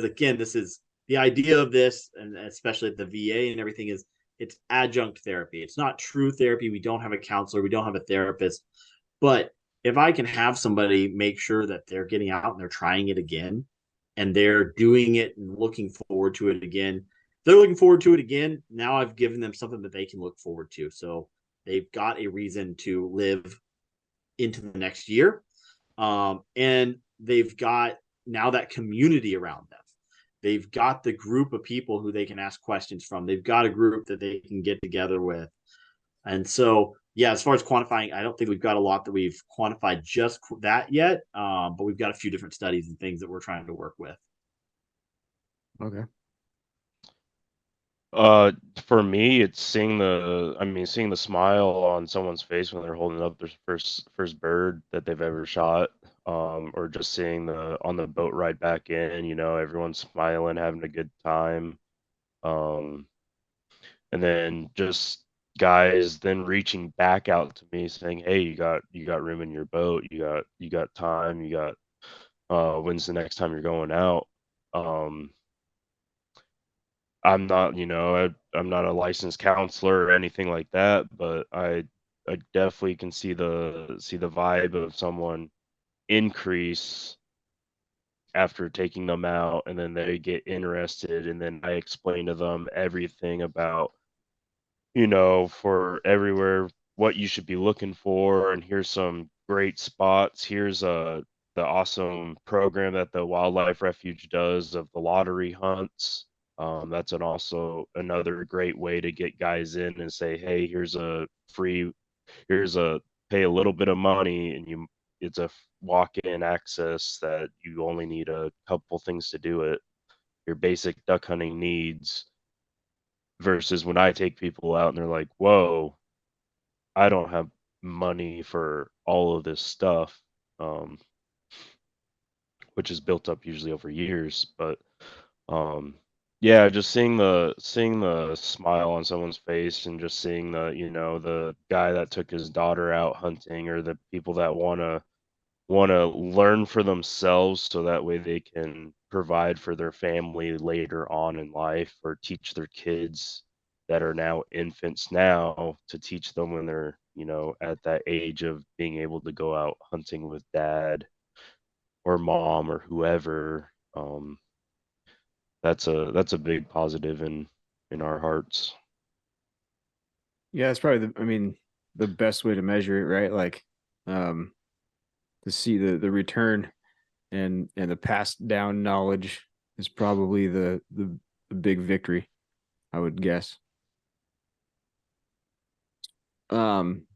again, this is the idea of this, and especially at the VA and everything, is it's adjunct therapy. It's not true therapy. We don't have a counselor. We don't have a therapist. But if I can have somebody make sure that they're getting out and they're trying it again, and they're doing it and looking forward to it again, they're looking forward to it again. Now I've given them something that they can look forward to. So they've got a reason to live into the next year. And they've got now that community around them. They've got the group of people who they can ask questions from. They've got a group that they can get together with. And so, yeah, as far as quantifying, I don't think we've got a lot that we've quantified just that yet. But we've got a few different studies and things that we're trying to work with. okay. For me, it's seeing the smile on someone's face when they're holding up their first bird that they've ever shot, or just seeing on the boat ride back in, everyone's smiling, having a good time, and then just guys then reaching back out to me saying, "Hey, you got room in your boat? You got time? When's the next time you're going out?" I'm not, I'm not a licensed counselor or anything like that, but I definitely can see the vibe of someone increase after taking them out, and then they get interested, and then I explain to them everything about, for everywhere, what you should be looking for, and here's some great spots. Here's the awesome program that the wildlife refuge does of the lottery hunts. That's also another great way to get guys in and say, hey, here's a pay a little bit of money, and it's a walk-in access that you only need a couple things to do it, your basic duck hunting needs. Versus when I take people out and they're like, whoa, I don't have money for all of this stuff, which is built up usually over years. But yeah, just seeing the smile on someone's face, and just seeing the guy that took his daughter out hunting, or the people that want to learn for themselves, so that way they can provide for their family later on in life, or teach their kids that are now infants now, to teach them when they're at that age of being able to go out hunting with dad or mom or whoever. That's a big positive in our hearts. Yeah, that's probably the best way to measure it, right? Like, to see the return and the passed down knowledge is probably the big victory, I would guess.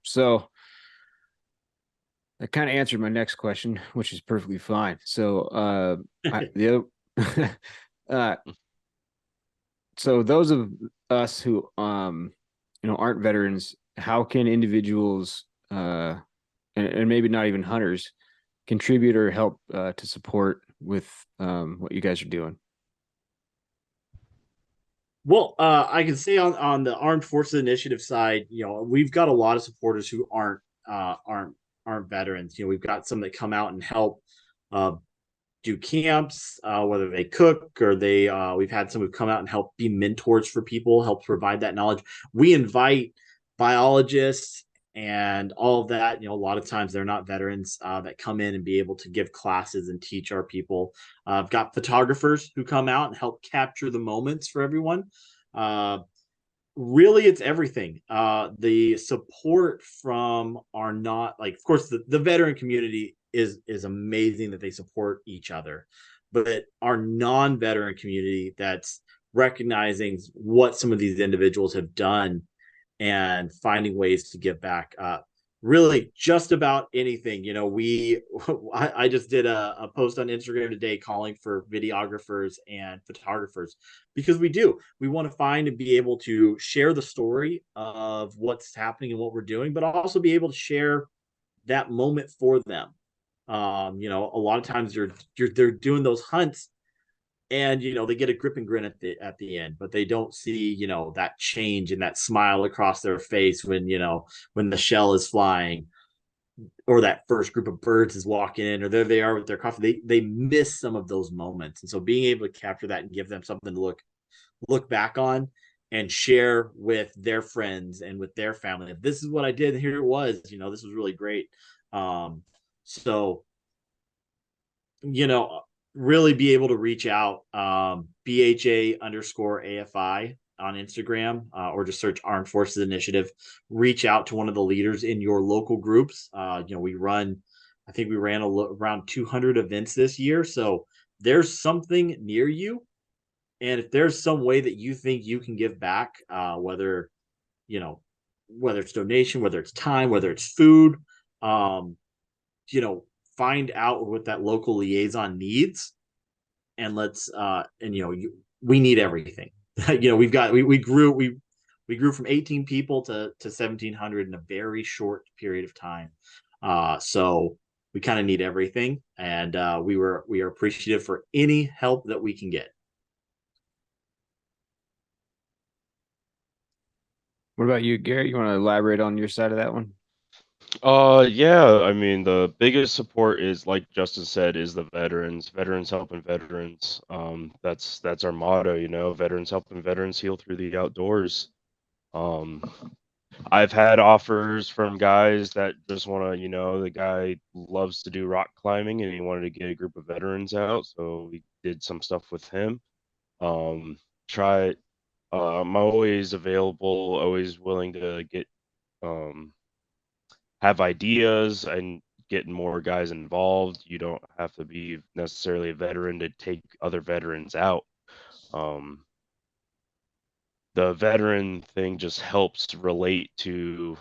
So that kind of answered my next question, which is perfectly fine. So the other so those of us who aren't veterans, how can individuals and maybe not even hunters contribute or help to support with what you guys are doing? Well, I can say on the Armed Forces Initiative side, we've got a lot of supporters who aren't veterans. We've got some that come out and help uh, do camps, whether they cook or we've had some who've come out and help be mentors for people, help provide that knowledge. We invite biologists and all of that. A lot of times they're not veterans that come in and be able to give classes and teach our people. I've got photographers who come out and help capture the moments for everyone. Uh, Really, it's everything. The support from our not like, of course, the veteran community is amazing that they support each other, but our non-veteran community that's recognizing what some of these individuals have done and finding ways to give back. Really, just about anything. I just did a post on Instagram today calling for videographers and photographers because we want to find and be able to share the story of what's happening and what we're doing, but also be able to share that moment for them. A lot of times they're doing those hunts and they get a grip and grin at the end, but they don't see that change and that smile across their face when the shell is flying or that first group of birds is walking in or there they are with their coffee. They miss some of those moments, and so being able to capture that and give them something to look back on and share with their friends and with their family, this is what I did, here it was, this was really great. So you know, really be able to reach out, BHA underscore AFI on Instagram, or just search Armed Forces Initiative. Reach out to one of the leaders in your local groups. I think we ran around 200 events this year. So there's something near you. And if there's some way that you think you can give back, you know, whether it's donation, whether it's time, whether it's food, um, you know, find out what that local liaison needs, and we need everything. We grew from 18 people to 1700 in a very short period of time. So we kind of need everything, and we are appreciative for any help that we can get. What about you, Garrett? You want to elaborate on your side of that one? Yeah, I mean, the biggest support is, like Justin said, is the veterans helping veterans. That's our motto, veterans helping veterans heal through the outdoors. Um, I've had offers from guys that just want to, the guy loves to do rock climbing and he wanted to get a group of veterans out, so we did some stuff with him. Try, I'm always available, always willing to um, have ideas and getting more guys involved. You don't have to be necessarily a veteran to take other veterans out. The veteran thing just helps relate to,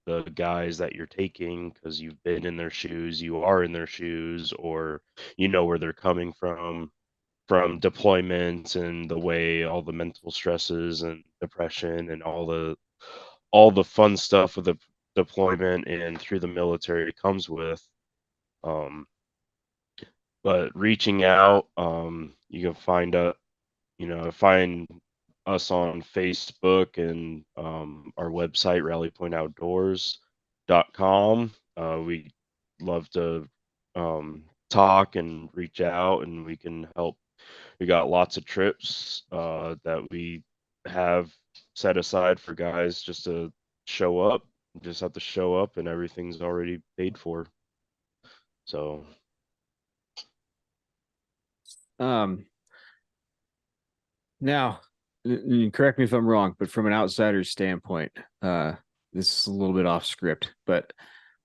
the guys that you're taking because you've been in their shoes, you are in their shoes, or you know where they're coming from deployment and the way all the mental stresses and depression and all the fun stuff with the deployment and through the military comes with. Um, but reaching out, you can find find us on Facebook and our website rallypointoutdoors.com. We love to talk and reach out, and we can help. We got lots of trips that we have set aside for guys just to show up. Just have to show up, and everything's already paid for. So, Um, Now, correct me if I'm wrong, but from an outsider's standpoint, this is a little bit off script, but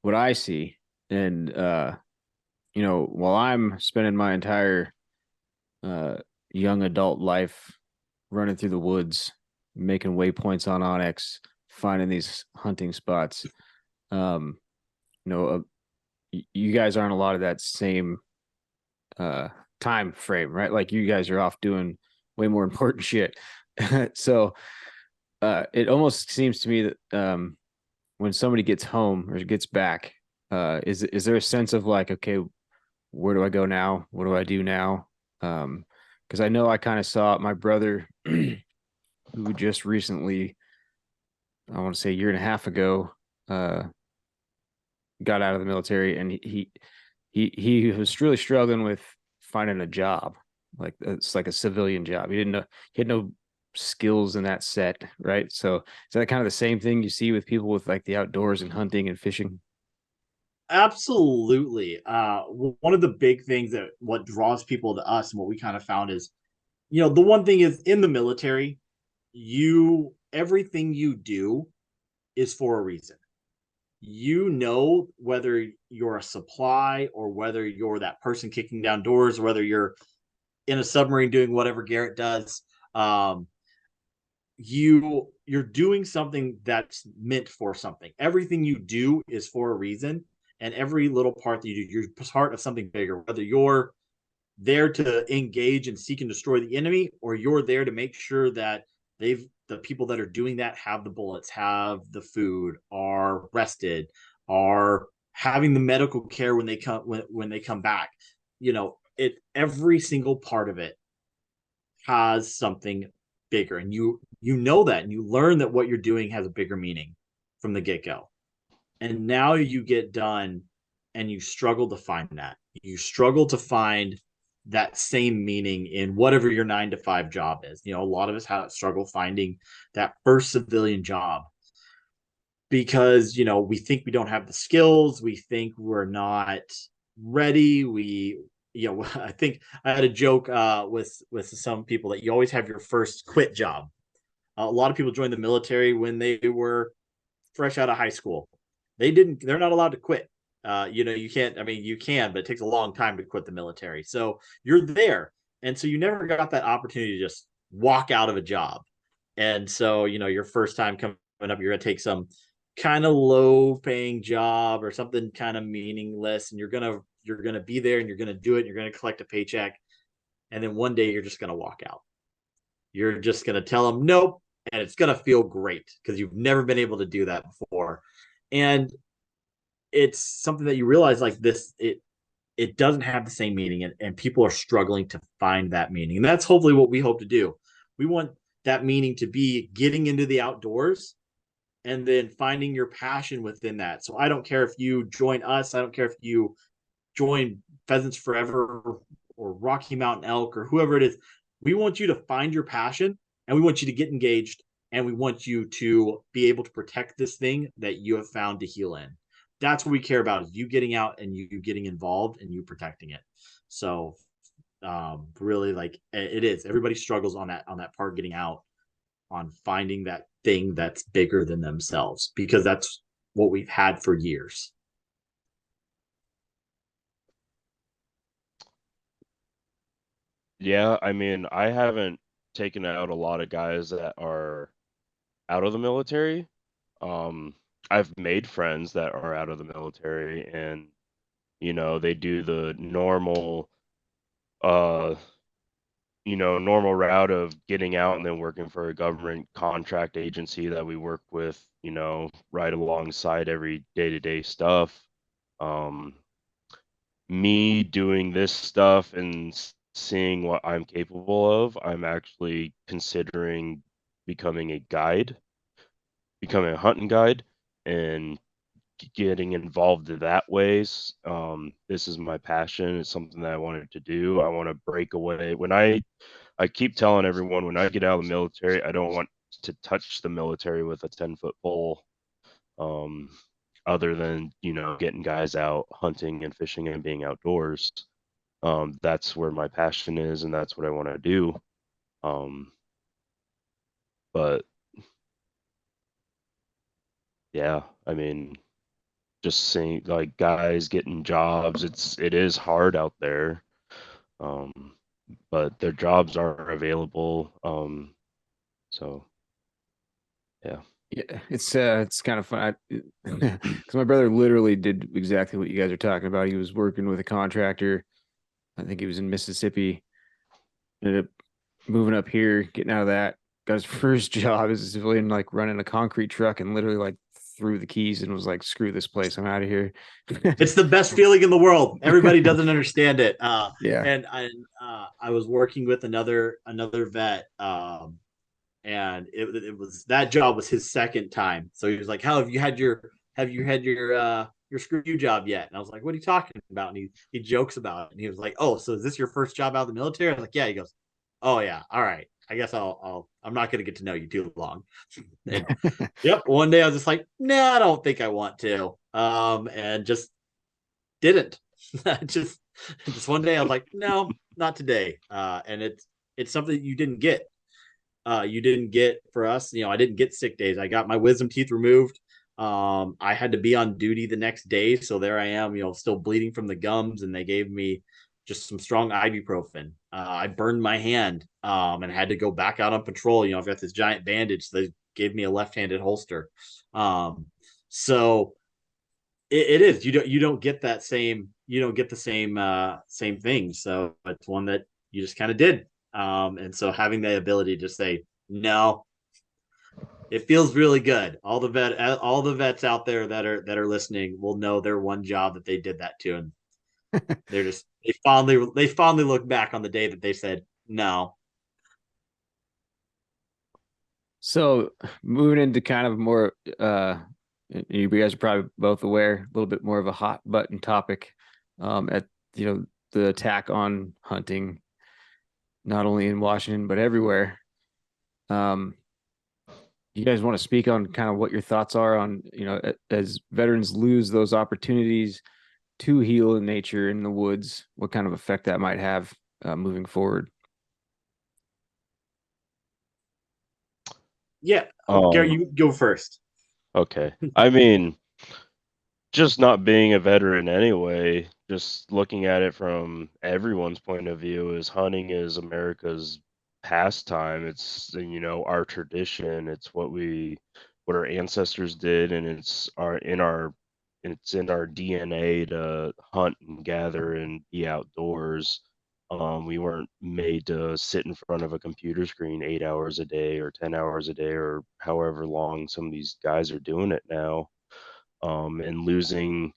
what I see, and while I'm spending my entire young adult life running through the woods, making waypoints on Onyx, finding these hunting spots, um, you know, you guys aren't a lot of that same uh time frame, right? Like you guys are off doing way more important shit. So it almost seems to me that when somebody gets home or gets back, is there a sense of like, okay, where do I go now? What do I do now? Because I know I kind of saw my brother who just recently, I want to say a year and a half ago, uh, got out of the military, and he was really struggling with finding a job. Like it's like a civilian job. He had no skills in that set, right? So is that kind of the same thing you see with people with like the outdoors and hunting and fishing? Absolutely. One of the big things that what draws people to us and what we kind of found is, the one thing is in the military, everything you do is for a reason. Whether you're a supply or whether you're that person kicking down doors, or whether you're in a submarine doing whatever Garrett does, you're doing something that's meant for something. Everything you do is for a reason, and every little part that you do, you're part of something bigger. Whether you're there to engage and seek and destroy the enemy, or you're there to make sure that the people that are doing that have the bullets, have the food, are rested, are having the medical care when they come back. Every single part of it has something bigger, and you know that, and you learn that what you're doing has a bigger meaning from the get-go. And now you get done and you struggle to find that. You struggle to find that same meaning in whatever your 9 to 5 job is. A lot of us have struggle finding that first civilian job because, we think we don't have the skills. We think we're not ready. I think I had a joke with some people that you always have your first quit job. A lot of people joined the military when they were fresh out of high school. They're not allowed to quit. You can't, you can, but it takes a long time to quit the military. So you're there. And so you never got that opportunity to just walk out of a job. And so, your first time coming up, you're going to take some kind of low paying job or something kind of meaningless. And you're going to be there and you're going to do it. And you're going to collect a paycheck. And then one day you're just going to walk out. You're just going to tell them nope. And it's going to feel great because you've never been able to do that before. And it's something that you realize like this, it doesn't have the same meaning, and people are struggling to find that meaning. And that's hopefully what we hope to do. We want that meaning to be getting into the outdoors and then finding your passion within that. So I don't care if you join us. I don't care if you join Pheasants Forever or Rocky Mountain Elk or whoever it is. We want you to find your passion, and we want you to get engaged, and we want you to be able to protect this thing that you have found to heal in. That's what we care about, is you getting out and you getting involved and you protecting it. So really, like, it is, everybody struggles on that part, getting out, on finding that thing that's bigger than themselves, because that's what we've had for years. Yeah, I haven't taken out a lot of guys that are out of the military. I've made friends that are out of the military, and they do the normal uh normal route of getting out and then working for a government contract agency that we work with, right alongside every day-to-day stuff. Um, Me doing this stuff and seeing what I'm capable of, I'm actually considering becoming becoming a hunting guide, and getting involved in that ways. This is my passion. It's something that I wanted to do. I want to break away. I keep telling everyone, when I get out of the military, I don't want to touch the military with a 10-foot pole. Other than, getting guys out hunting and fishing and being outdoors. That's where my passion is, and that's what I want to do. But yeah, just seeing like guys getting jobs. It is hard out there, but their jobs are available. So yeah. Yeah, it's kind of fun because my brother literally did exactly what you guys are talking about. He was working with a contractor. I think he was in Mississippi. Ended up moving up here, getting out of that. Got his first job as a civilian, like running a concrete truck, and literally like threw the keys and was like, "Screw this place, I'm out of here." It's the best feeling in the world. Everybody doesn't understand it. Yeah. I was working with another vet, and it was that job was his second time. So he was like, "How have you had your screw you job yet?" And I was like, "What are you talking about?" And he jokes about it, and he was like, "Oh, so is this your first job out of the military?" I was like, "Yeah." He goes, "Oh yeah, all right. I guess I'm not going to get to know you too long." And yep, one day I was just like, "Nah, I don't think I want to," and just didn't. just one day I was like, "No, not today." And it's something you didn't get. You didn't get for us. I didn't get sick days. I got my wisdom teeth removed. I had to be on duty the next day, so there I am, still bleeding from the gums, and they gave me just some strong ibuprofen. I burned my hand, and had to go back out on patrol. I've got this giant bandage, so they gave me a left-handed holster. So it is, you don't get that same, you don't get the same thing. So it's one that you just kind of did. And so having the ability to say no, it feels really good. All the vets out there that are listening will know their one job that they did that to, and they fondly look back on the day that they said no. So moving into kind of more, you guys are probably both aware, a little bit more of a hot button topic, at the attack on hunting, not only in Washington but everywhere. Um, you guys want to speak on kind of what your thoughts are on, as veterans lose those opportunities to heal in nature in the woods, what kind of effect that might have moving forward? Yeah. Garrett, Um, you go first. okay. I mean, just not being a veteran anyway, just looking at it from everyone's point of view, is hunting is America's pastime. It's, our tradition. It's what our ancestors did, and it's in our DNA to hunt and gather and be outdoors. We weren't made to sit in front of a computer screen 8 hours a day or 10 hours a day or however long some of these guys are doing it now. And losing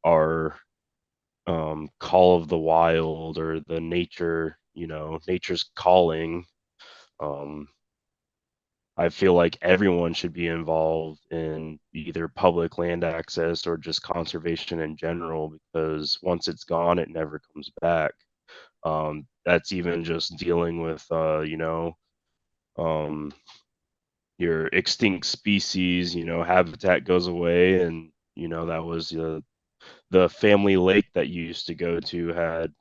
our call of the wild, or the nature's calling. Um, I feel like everyone should be involved in either public land access or just conservation in general, because once it's gone, it never comes back. That's even just dealing with, um, your extinct species, habitat goes away, and that was the family lake that you used to go to had,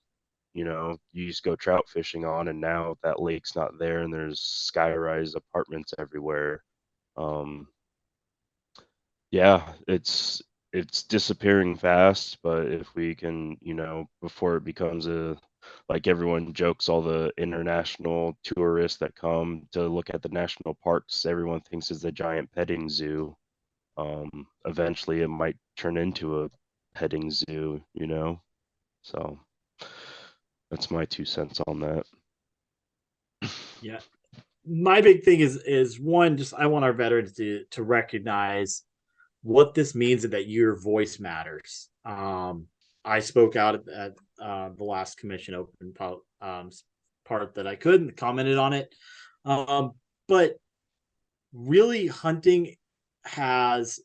you used to go trout fishing on, and now that lake's not there, and there's skyrise apartments everywhere. Um, yeah, it's disappearing fast, but if we can, before it becomes like everyone jokes, all the international tourists that come to look at the national parks, everyone thinks it's a giant petting zoo. Eventually it might turn into a petting zoo. So that's my 2 cents on that. Yeah. My big thing is one, just I want our veterans to recognize what this means, and that your voice matters. I spoke out at the last commission open part that I could, and commented on it. But really, hunting has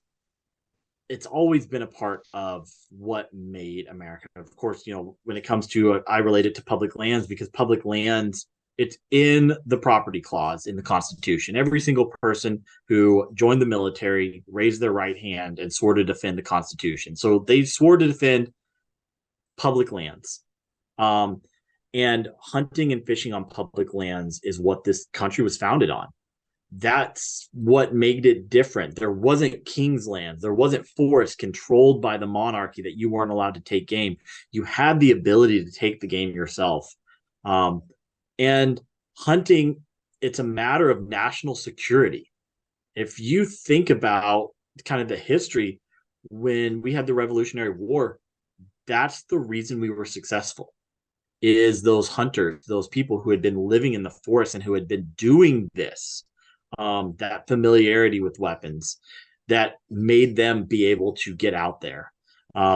it's always been a part of what made America. Of course, when it comes to I relate it to public lands, because public lands, it's in the property clause in the Constitution. Every single person who joined the military raised their right hand and swore to defend the Constitution. So they swore to defend public lands. Um, and hunting and fishing on public lands is what this country was founded on. that's what made it different. There wasn't king's lands. There wasn't forests controlled by the monarchy that you weren't allowed to take game. You had the ability to take the game yourself. And hunting, it's a matter of national security. If you think about kind of the history, when we had the Revolutionary War, that's the reason we were successful, is those hunters, those people who had been living in the forest and who had been doing this, that familiarity with weapons that made them be able to get out there.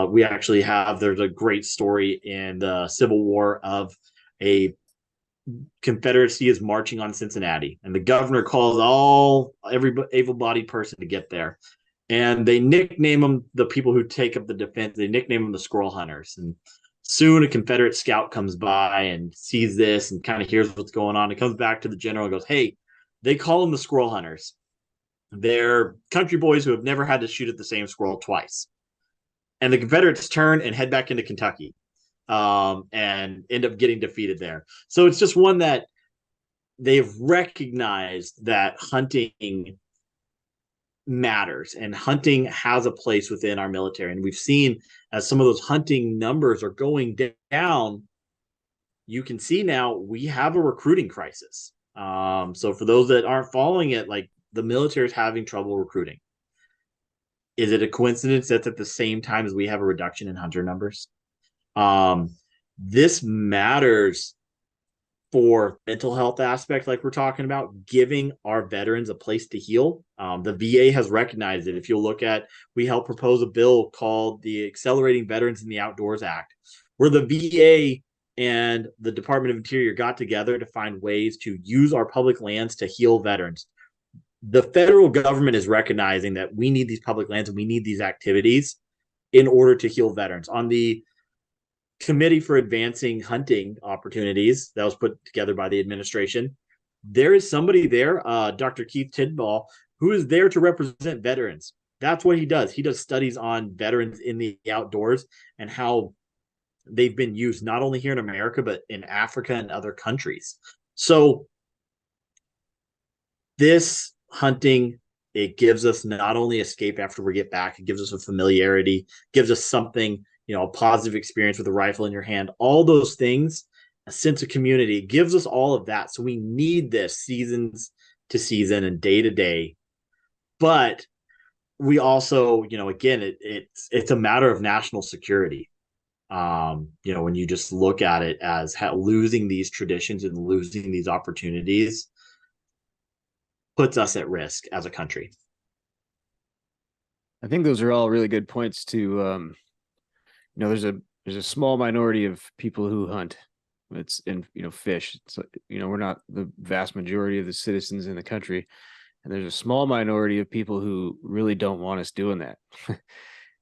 We actually there's a great story in the Civil War of a Confederacy is marching on Cincinnati, and the governor calls every able-bodied person to get there. And they nickname them, the people who take up the defense, they nickname them the Squirrel Hunters. And soon a Confederate scout comes by and sees this and kind of hears what's going on. It comes back to the general and goes, hey, they call them the Squirrel Hunters. They're country boys who have never had to shoot at the same squirrel twice. And the Confederates turn and head back into Kentucky, and end up getting defeated there. So it's just one that they've recognized that hunting matters and hunting has a place within our military. And we've seen as some of those hunting numbers are going down, you can see now we have a recruiting crisis. So for those that aren't following it, like, the military is having trouble recruiting. Is it a coincidence that's at the same time as we have a reduction in hunter numbers? This matters for mental health aspect, like we're talking about, giving our veterans a place to heal. The VA has recognized it. If you'll look at, we helped propose a bill called the Accelerating Veterans in the Outdoors Act, where the VA and the Department of Interior got together to find ways to use our public lands to heal veterans. The federal government is recognizing that we need these public lands and we need these activities in order to heal veterans. On the Committee for Advancing Hunting Opportunities that was put together by the administration, there is somebody there, Dr. Keith Tidball, who is there to represent veterans. That's what he does. He does studies on veterans in the outdoors and how they've been used not only here in America, but in Africa and other countries. So this hunting, it gives us not only escape after we get back, it gives us a familiarity, gives us something, a positive experience with a rifle in your hand, all those things, a sense of community. It gives us all of that. So we need this seasons to season and day to day. But we also, again, it's a matter of national security. When you just look at it as losing these traditions and losing these opportunities puts us at risk as a country. I think those are all really good points to, there's a small minority of people who hunt. It's in, fish. It's, we're not the vast majority of the citizens in the country. And there's a small minority of people who really don't want us doing that.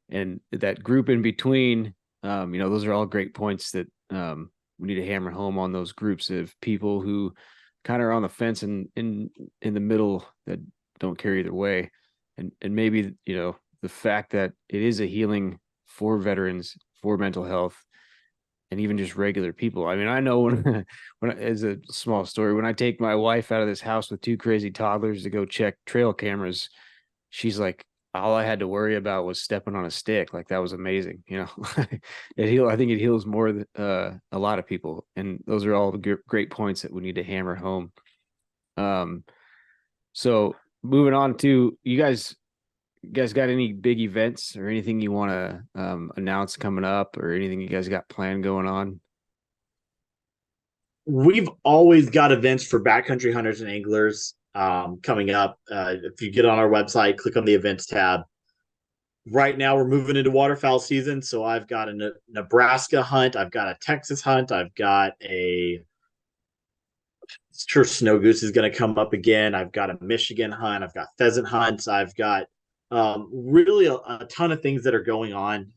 And that group in between, those are all great points that we need to hammer home on, those groups of people who kind of are on the fence and in the middle that don't care either way. And maybe, the fact that it is a healing for veterans, for mental health, and even just regular people. I mean, I know when as a small story, when I take my wife out of this house with two crazy toddlers to go check trail cameras, she's like, all I had to worry about was stepping on a stick. Like, that was amazing. I think it heals more than a lot of people. And those are all the great points that we need to hammer home. So moving on to you guys got any big events or anything you want to announce coming up, or anything you guys got planned going on? We've always got events for backcountry hunters and anglers coming up. If you get on our website, click on the events tab. Right now we're moving into waterfowl season, so I've got a Nebraska hunt, I've got a Texas hunt, I've got sure snow goose is going to come up again, I've got a Michigan hunt, I've got pheasant hunts, I've got really a ton of things that are going on.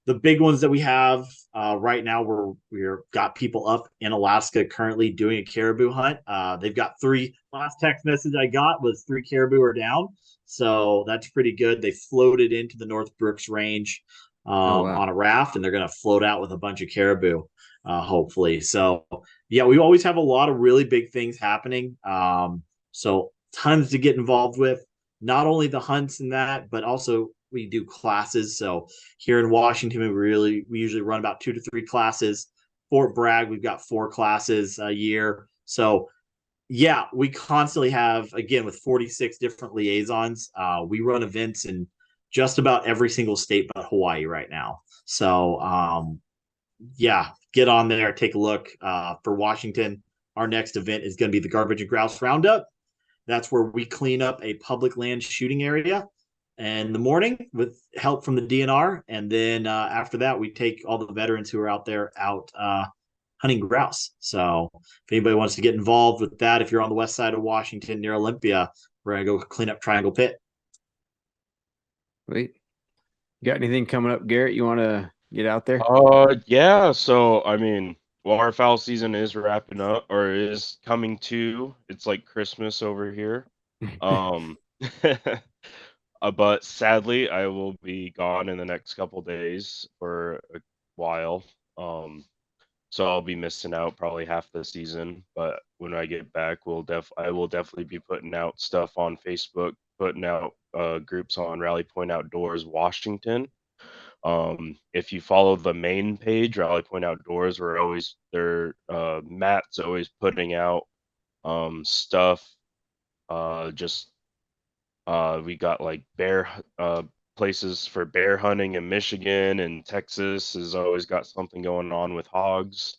The big ones that we have right now, we're got people up in Alaska currently doing a caribou hunt. They've got 3. Last text message I got was 3 caribou are down, so that's pretty good. They floated into the North Brooks Range on a raft, and they're going to float out with a bunch of caribou, hopefully. So yeah, we always have a lot of really big things happening. So tons to get involved with. Not only the hunts and that, but also we do classes. So here in Washington, we usually run about 2 to 3 classes. Fort Bragg, we've got 4 classes a year. So yeah, we constantly have, again, with 46 different liaisons, we run events in just about every single state but Hawaii right now. So yeah, get on there, take a look. For Washington, our next event is going to be the Garbage and Grouse Roundup. That's where we clean up a public land shooting area in the morning with help from the DNR. And then after that, we take all the veterans who are out there hunting grouse. So if anybody wants to get involved with that, if you're on the west side of Washington near Olympia, we're going to go clean up Triangle Pit. Wait, you got anything coming up, Garrett? You want to get out there? Yeah. So I mean, waterfowl season is wrapping up or is coming to. It's like Christmas over here. Um, but sadly, I will be gone in the next couple days for a while. So I'll be missing out probably half the season. But when I get back, I will definitely be putting out stuff on Facebook, putting out groups on Rally Point Outdoors Washington. If you follow the main page, Rally Point Outdoors, Matt's always putting out stuff. Just we got like bear places for bear hunting in Michigan, and Texas has always got something going on with hogs.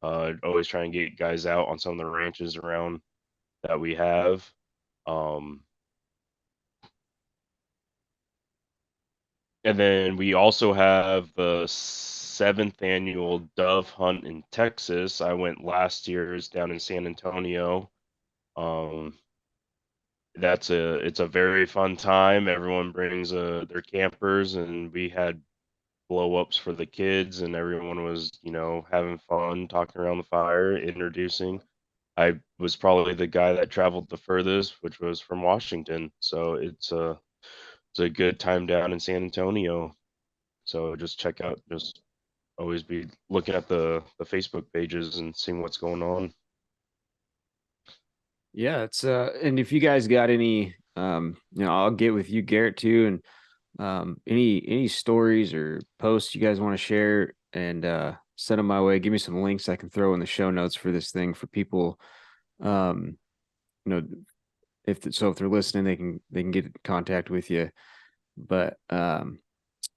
Always trying to get guys out on some of the ranches around that we have. And then we also have the 7th annual dove hunt in Texas. I went last year's down in San Antonio. It's a very fun time. Everyone brings their campers, and we had blow ups for the kids, and everyone was, having fun, talking around the fire, introducing. I was probably the guy that traveled the furthest, which was from Washington. So it's a good time down in San Antonio. So just always be looking at the Facebook pages and seeing what's going on. Yeah, it's and if you guys got any I'll get with you, Garrett, too, and any stories or posts you guys want to share, and send them my way. Give me some links I can throw in the show notes for this thing for people. Um, if they're listening, they can get in contact with you. But yeah,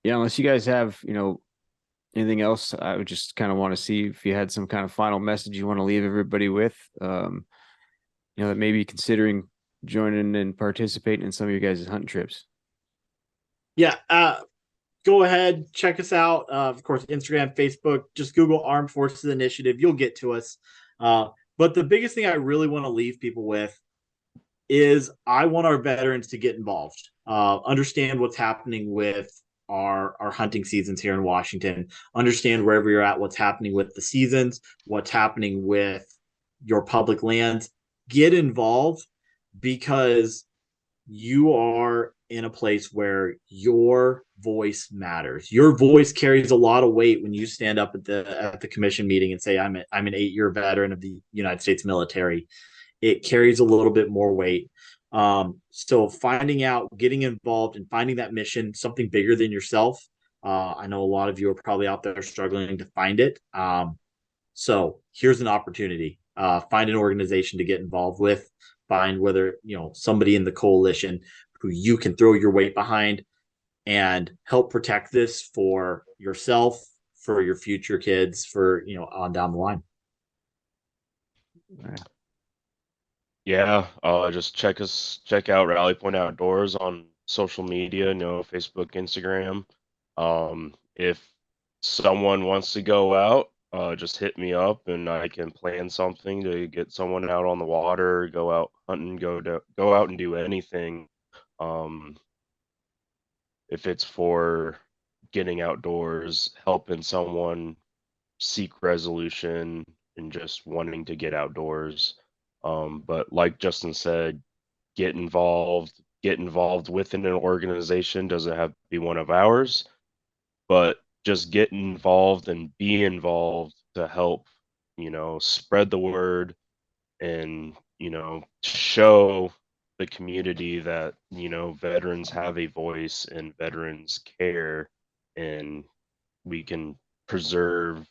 unless you guys have anything else, I would just kind of want to see if you had some kind of final message you want to leave everybody with. That may be considering joining and participating in some of your guys' hunting trips. Yeah, go ahead, check us out. Of course, Instagram, Facebook, just Google Armed Forces Initiative. You'll get to us. But the biggest thing I really want to leave people with is I want our veterans to get involved, understand what's happening with our hunting seasons here in Washington, understand wherever you're at, what's happening with the seasons, what's happening with your public lands. Get involved, because you are in a place where your voice matters. Your voice carries a lot of weight when you stand up at the commission meeting and say, I'm an 8-year veteran of the United States military. It carries a little bit more weight. So finding out, getting involved, and finding that mission, something bigger than yourself. I know a lot of you are probably out there struggling to find it. So here's an opportunity. Find an organization to get involved with. Find whether somebody in the coalition who you can throw your weight behind and help protect this for yourself, for your future kids, for on down the line. Yeah, just check out Rally Point Outdoors on social media, Facebook, Instagram. If someone wants to go out, just hit me up and I can plan something to get someone out on the water, go out hunting, go out and do anything. If it's for getting outdoors, helping someone seek resolution, and just wanting to get outdoors. But like Justin said, get involved. Get involved within an organization. Doesn't have to be one of ours, but just get involved and be involved to help, spread the word and, show the community that, veterans have a voice and veterans care, and we can preserve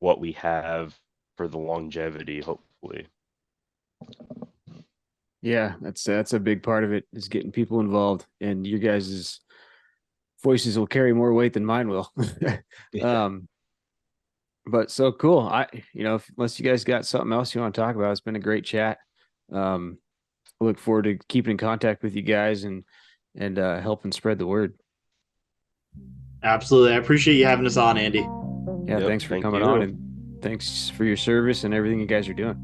what we have for the longevity, hopefully. Yeah, that's a big part of it, is getting people involved, and your guys' voices will carry more weight than mine will. But so cool. Unless you guys got something else you want to talk about, it's been a great chat. I look forward to keeping in contact with you guys and helping spread the word. Absolutely. I appreciate you having us on, Andy. Yeah, Yep, thanks for thank coming you. on, and thanks for your service and everything you guys are doing.